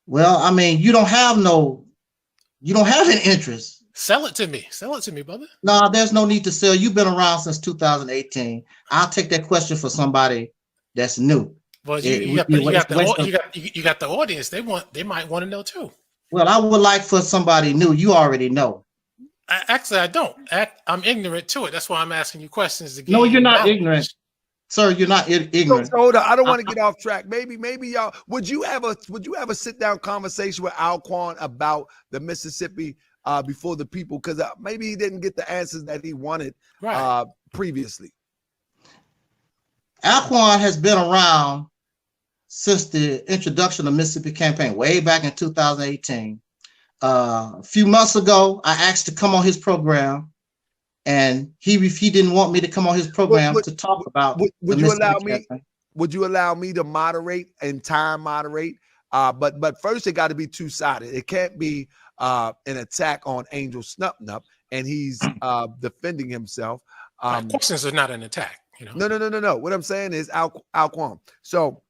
Well, I mean, you don't have an interest. Sell it to me, brother. No, there's no need to sell. You've been around since 2018. I'll take that question for somebody that's new. Well, It you would got be the, a you got the waste au- of- you got the audience. They might want to know too. Well, I would like for somebody new. You already know. Actually, I don't. I'm ignorant to it. That's why I'm asking you questions to gain No, you're not knowledge. ignorant. Sir, you're not So, ignorant. hold on. I don't want to get off track. Maybe y'all would you have a sit down conversation with Alquan about the Mississippi before the people, because maybe he didn't get the answers that he wanted previously. Alquan has been around since the introduction of Mississippi Campaign, way back in 2018. A few months ago, I asked to come on his program, and he didn't want me to come on his program to talk about. Would you allow me? Campaign. Would you allow me to moderate and time moderate? But first, it got to be two-sided. It can't be an attack on Angel Snupnup, and he's defending himself. Questions are not an attack. You know? No. What I'm saying is Alquan. So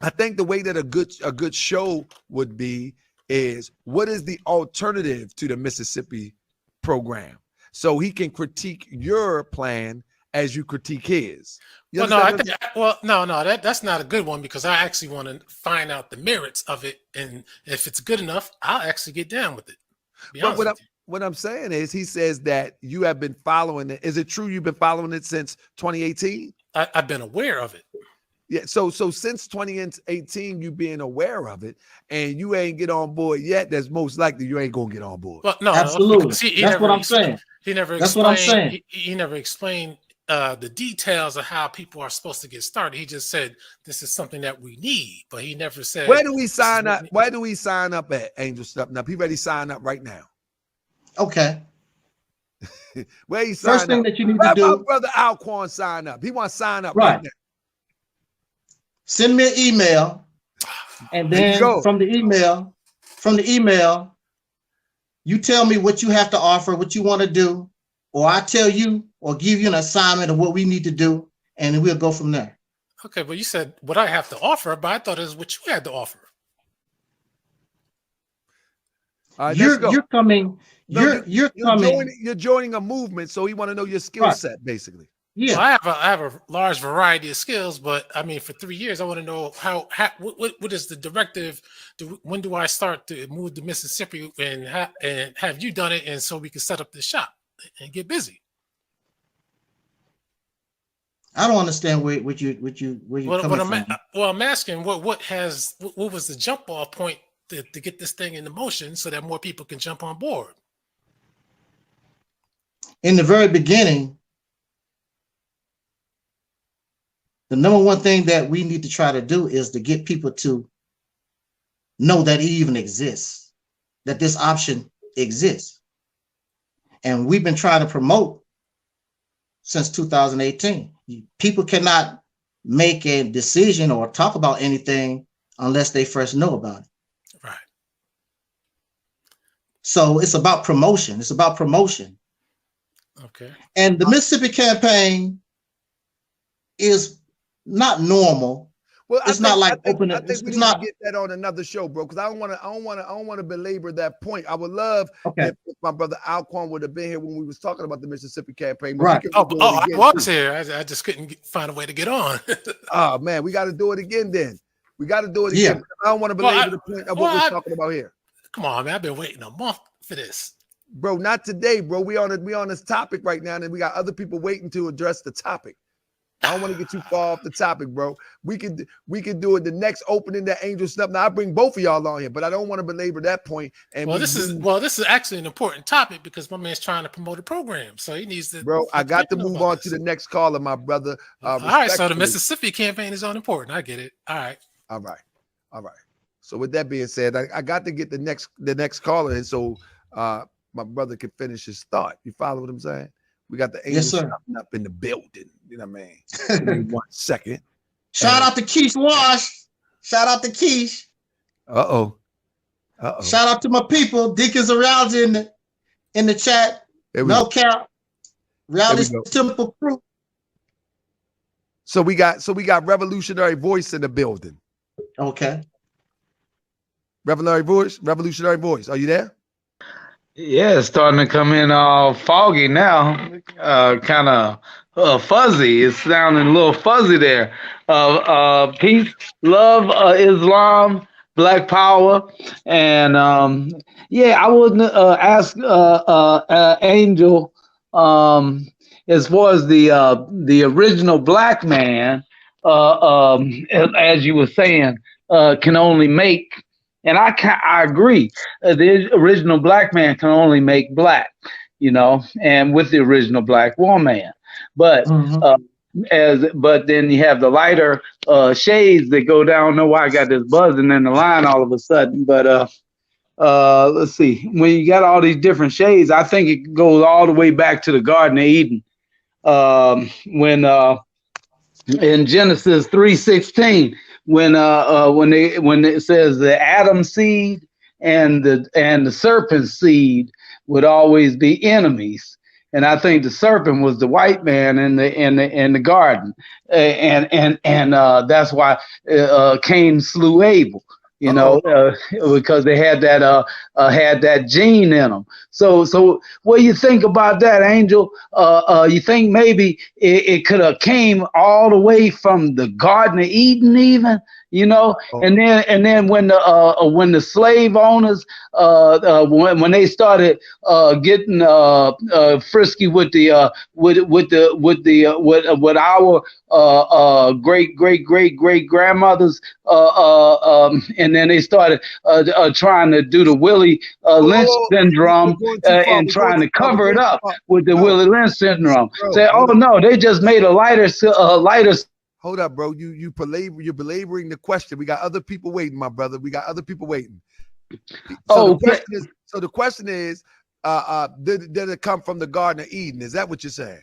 I think the way that a good show would be is, what is the alternative to the Mississippi program? So he can critique your plan as you critique his. That's not a good one, because I actually want to find out the merits of it, and if it's good enough, I'll actually get down with it. But what I'm saying is, he says that you have been following it. Is it true you've been following it since 2018? I've been aware of it. Yeah. So since 2018, you being aware of it, and you ain't get on board yet, that's most likely you ain't gonna get on board. Well, no, absolutely. That's what I'm saying. That's what I'm saying. He never explained the details of how people are supposed to get started. He just said this is something that we need, but he never said, where do we sign up? Where do we sign up at, Angel Snupnup? He ready to sign up right now. Okay. Where he sign First thing up? that you need to do, my brother Alquan sign up. He wants to sign up right now. Send me an email, and then from the email, you tell me what you have to offer, what you want to do, or I tell you or give you an assignment of what we need to do, and we'll go from there. Okay, well, you said what I have to offer, but I thought it was what you had to offer. You're coming. You're coming. You're joining a movement, so he want to know your skill set, basically. Yeah, well, I have a large variety of skills, but I mean, for 3 years, I want to know what is the directive? When do I start to move to Mississippi, and have you done it? And so we can set up the shop and get busy. I don't understand where you're coming from. Well, I'm asking what was the jump off point to get this thing into motion so that more people can jump on board? In the very beginning, the number one thing that we need to try to do is to get people to know that it even exists, that this option exists. And we've been trying to promote since 2018. People cannot make a decision or talk about anything unless they first know about it. Right. So it's about promotion. It's about promotion. Okay. And the Mississippi campaign is not normal. Well, it's not like opening. I think we need to get that on another show, bro. Because I don't want to belabor that point. I would love if my brother Alquan would have been here when we was talking about the Mississippi campaign. Right. I was here. I just couldn't find a way to get on. Oh man, we got to do it again. Then we got to do it again. I don't want to belabor the point of what we're talking about here. Come on, man. I've been waiting a month for this, bro. Not today, bro. We on this topic right now, and we got other people waiting to address the topic. I don't want to get too far off the topic, bro. We could do it the next opening that Angel Snupnup. Now I bring both of y'all on here, but I don't want to belabor that point. And this is actually an important topic because my man's trying to promote a program, so he needs to. Bro, I got to move on to the next caller, my brother. All right, so the Mississippi campaign is unimportant. I get it. All right. So with that being said, I got to get the next caller in so my brother can finish his thought. You follow what I'm saying? We got the Angel up in the building. You know what I mean? Give me 1 second. Shout out to Keish Wash. Shout out to Keish. Uh-oh. Shout out to my people. Deacons of Reality in the chat. No cap. Realist Temple Crew. So we got Revolutionary Voice in the building. Okay. Revolutionary Voice. Are you there? Yeah, it's starting to come in all foggy now. Kind of fuzzy. It's sounding a little fuzzy there. Peace, love, Islam, Black Power, and yeah, I would ask Angel, as far as the original black man, as you were saying, can only make, and I agree, the original black man can only make black, you know, and with the original black woman. But but then you have the lighter shades that go down. I don't know why I got this buzzing in the line all of a sudden, but let's see. When you got all these different shades, I think it goes all the way back to the Garden of Eden. When in Genesis 3:16, when it says the Adam seed and the serpent seed would always be enemies. And I think the serpent was the white man in the garden, and that's why Cain slew Abel, you know, because they had that gene in them. So what do you think about that, Angel? You think maybe it could have came all the way from the Garden of Eden, even? You know, and then when the slave owners when they started getting frisky with our great grandmothers, and then they started trying to do the Willie Lynch syndrome and trying to cover it up with the Willie Lynch syndrome. Say, oh no, they just made a lighter. Hold up, bro. You're belaboring the question. We got other people waiting, my brother. We got other people waiting. So the question is, did it come from the Garden of Eden? Is that what you're saying?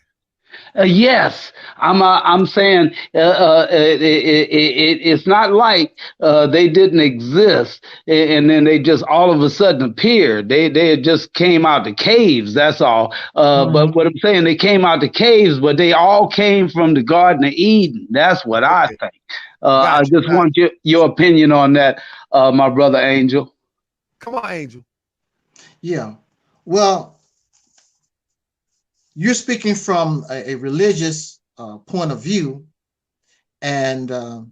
Yes, I'm saying it's not like they didn't exist and then they just all of a sudden appeared. They just came out the caves. That's all. But what I'm saying, they came out the caves, but they all came from the Garden of Eden. That's what I think. I just want your opinion on that, my brother Angel. Come on, Angel. Yeah. Well, you're speaking from a religious point of view, and I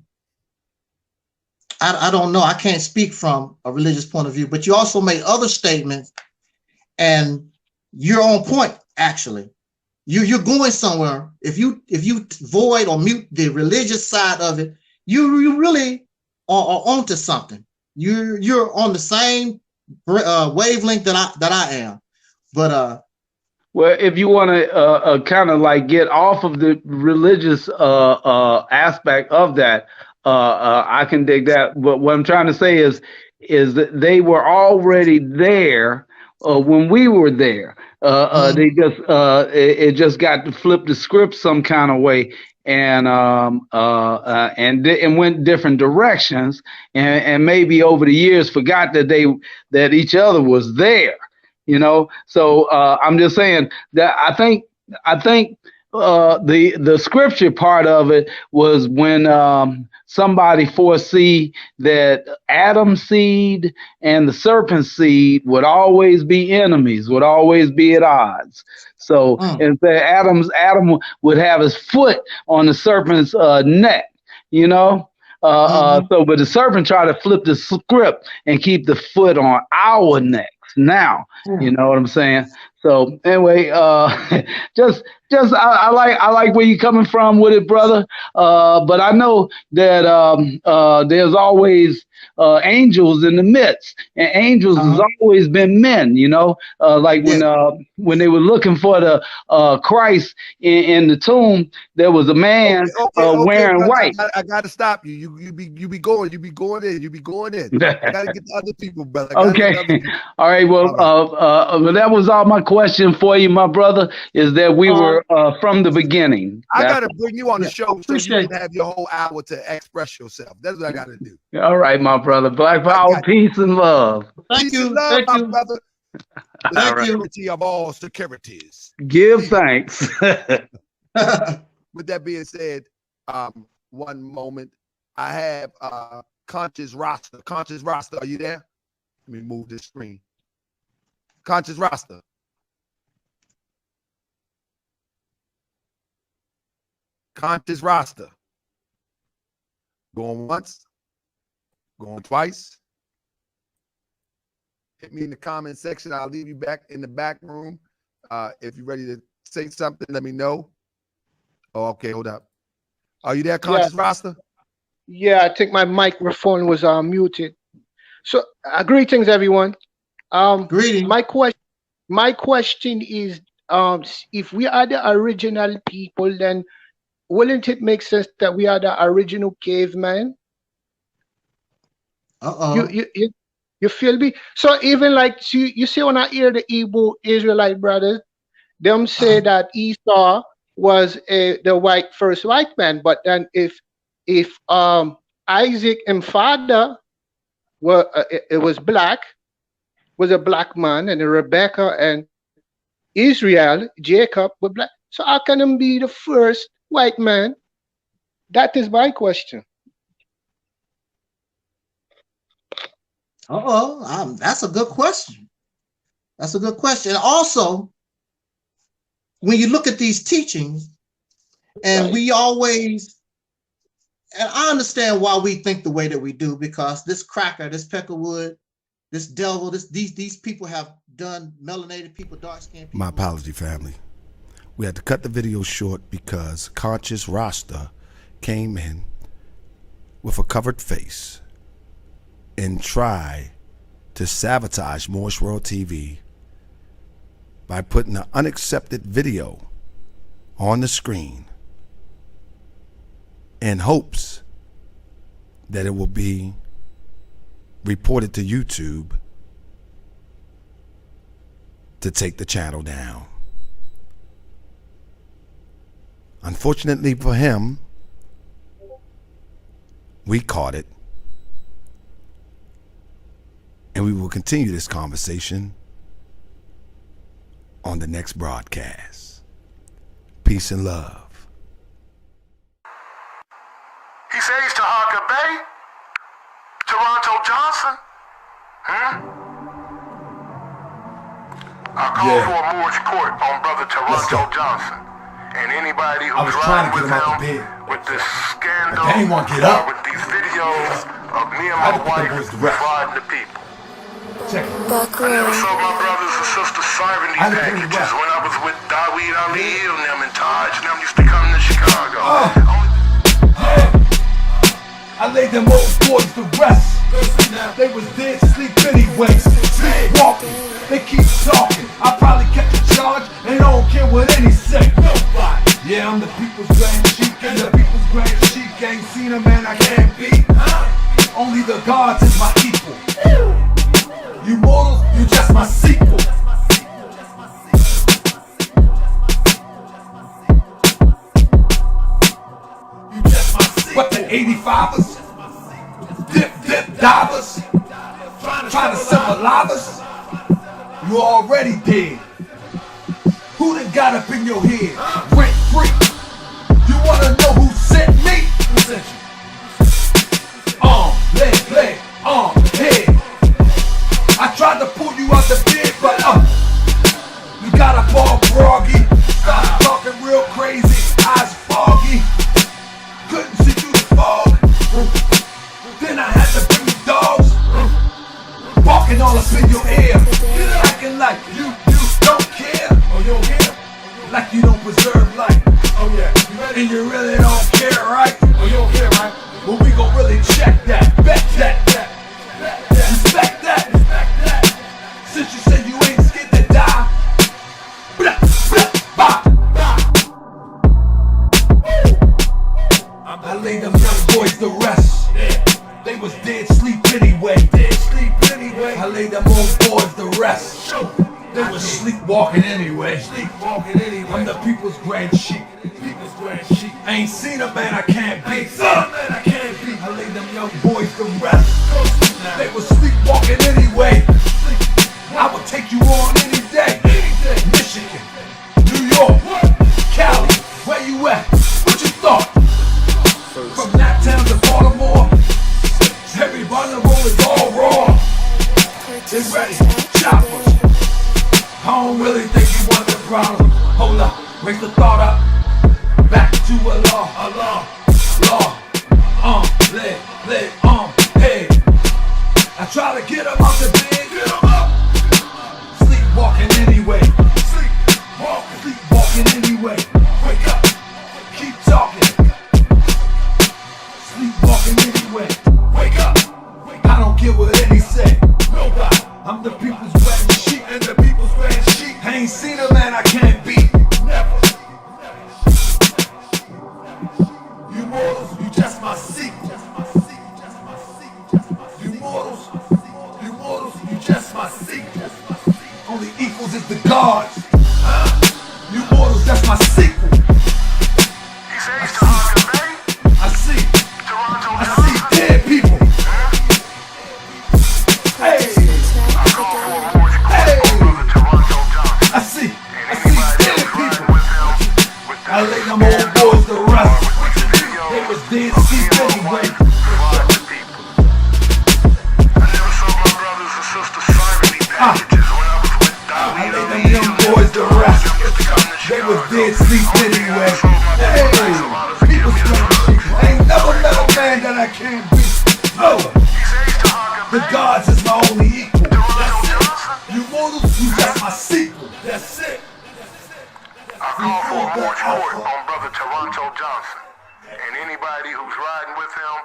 don't know. I can't speak from a religious point of view, but you also made other statements, and you're on point. Actually, you're going somewhere. If you void or mute the religious side of it, you really are onto something. You're on the same wavelength that I am, but well, if you want to kind of like get off of the religious aspect of that, I can dig that. But what I'm trying to say is that they were already there when we were there. They just it just got to flip the script some kind of way, and went different directions, and maybe over the years forgot that each other was there. You know, so I'm just saying that I think the scripture part of it was when somebody foresee that Adam's seed and the serpent seed would always be enemies, would always be at odds. So and Adam would have his foot on the serpent's neck, you know. So, but the serpent tried to flip the script and keep the foot on our necks now. You know what I'm saying? So anyway, just I like where you're coming from with it, brother. But I know that there's always angels in the midst, and angels has always been men. You know, like when they were looking for the Christ in the tomb, there was a man wearing white. I got to stop you. You be going in. I got to get to other people, brother. Okay. All right. Well, that was all my question for you, my brother. Is that we were from the beginning. I got to bring you on the show so you can have your whole hour to express yourself. That's what I got to do. All right, my brother. Black power, peace, and love. Thank you, love, my brother. Thank you. Security of all securities. Give thanks. With that being said, one moment. I have Conscious Rasta. Conscious Rasta, are you there? Let me move this screen. Conscious Rasta. Conscious Rasta. Going once, going twice. Hit me in the comment section. I'll leave you back in the back room. If you're ready to say something, let me know. Oh, okay, hold up. Are you there, Conscious Rasta? Yeah, I think my microphone was muted. So, greetings, everyone. Greetings. My question is, if we are the original people, then wouldn't it make sense that we are the original caveman? You feel me? So even like you see when I hear the Igbo Israelite brothers, them say that Esau was the first white man, but then if Isaac and father were was a black man, and Rebekkah and Israel, Jacob were black. So how can them be the first white man? That is my question. That's a good question. That's a good question. Also, when you look at these teachings, and we always, and I understand why we think the way that we do, because this cracker, this Peckerwood, this devil, these people have done melanated people, dark-skinned people. My apology, family. We had to cut the video short because Conscious Rasta came in with a covered face and try to sabotage Moorish World TV by putting an unaccepted video on the screen in hopes that it will be reported to YouTube to take the channel down. Unfortunately for him, we caught it. And we will continue this conversation on the next broadcast. Peace and love. He says to Harker Bay, Toronto Johnson, I call for a Moorish court on brother Toronto Johnson and anybody who's riding with him with this scandal with these videos of me and my wife riding the people. Check it. I never saw my brothers and sisters serving these packages when I was with Aleeyah and them and Taj and them used to come to Chicago. I laid them old boys to rest. They was dead sleep anyway. Sleepwalking, they keep talking. I probably kept the charge and I don't care what any say. Nobody. Yeah, I'm the people's grand sheik, and the people's grand sheik ain't seen a man I can't beat. Only the gods is my equal. You mortals, you just my sequel. You just my sequel. What, the 85ers? Dip divers? Trying to symbolize us? You already dead. Who done got up in your head? Rent free. You wanna know who sent me? Who sent you? Leg, head. I tried to pull you out the bed, but you got up all groggy. Started talking real crazy, eyes foggy. Couldn't see through the fog. Then I had to bring the dogs, barking all up in your ear, acting like you don't care. Oh, you don't care? Like you don't preserve life. Oh yeah, and you really don't care, right? Oh, you don't care, right? Well, we gon' really check that, bet that. Respect that. Since you said you ain't scared to die. I laid them young boys to rest. They was dead sleep anyway. I laid them old boys to rest. They was sleepwalking anyway. I'm the people's grand sheik. I ain't seen a man I can't beat. I laid them young boys to rest. They was sleepwalking anyway. I would take you on any day. Michigan, New York, Cali, where you at? What you thought? From that town to Baltimore, everybody on the road is all raw. They ready, choppers. I don't really think you want the problem. Hold up, break the thought up. Back to a law. people's wearing sheep and the people's wearing sheep. I ain't seen a man I can't beat. Never. You mortals, you just my sequel. You mortals, you just my sequel. Only equals is the gods. You mortals, that's my sequel. I see dead people. Hey, I see dead people. I lay them old boys to rest. They was dead sleep anyway. I lay them young boys to rest. They was dead sleep anyway. Hey, people screaming shit. I ain't never met a man that I can't beat. No, the gods is my only equal. That's it. You mortals, you just my sequel. That's it. I call for a more short on Brother Toronto Johnson and anybody who's riding with him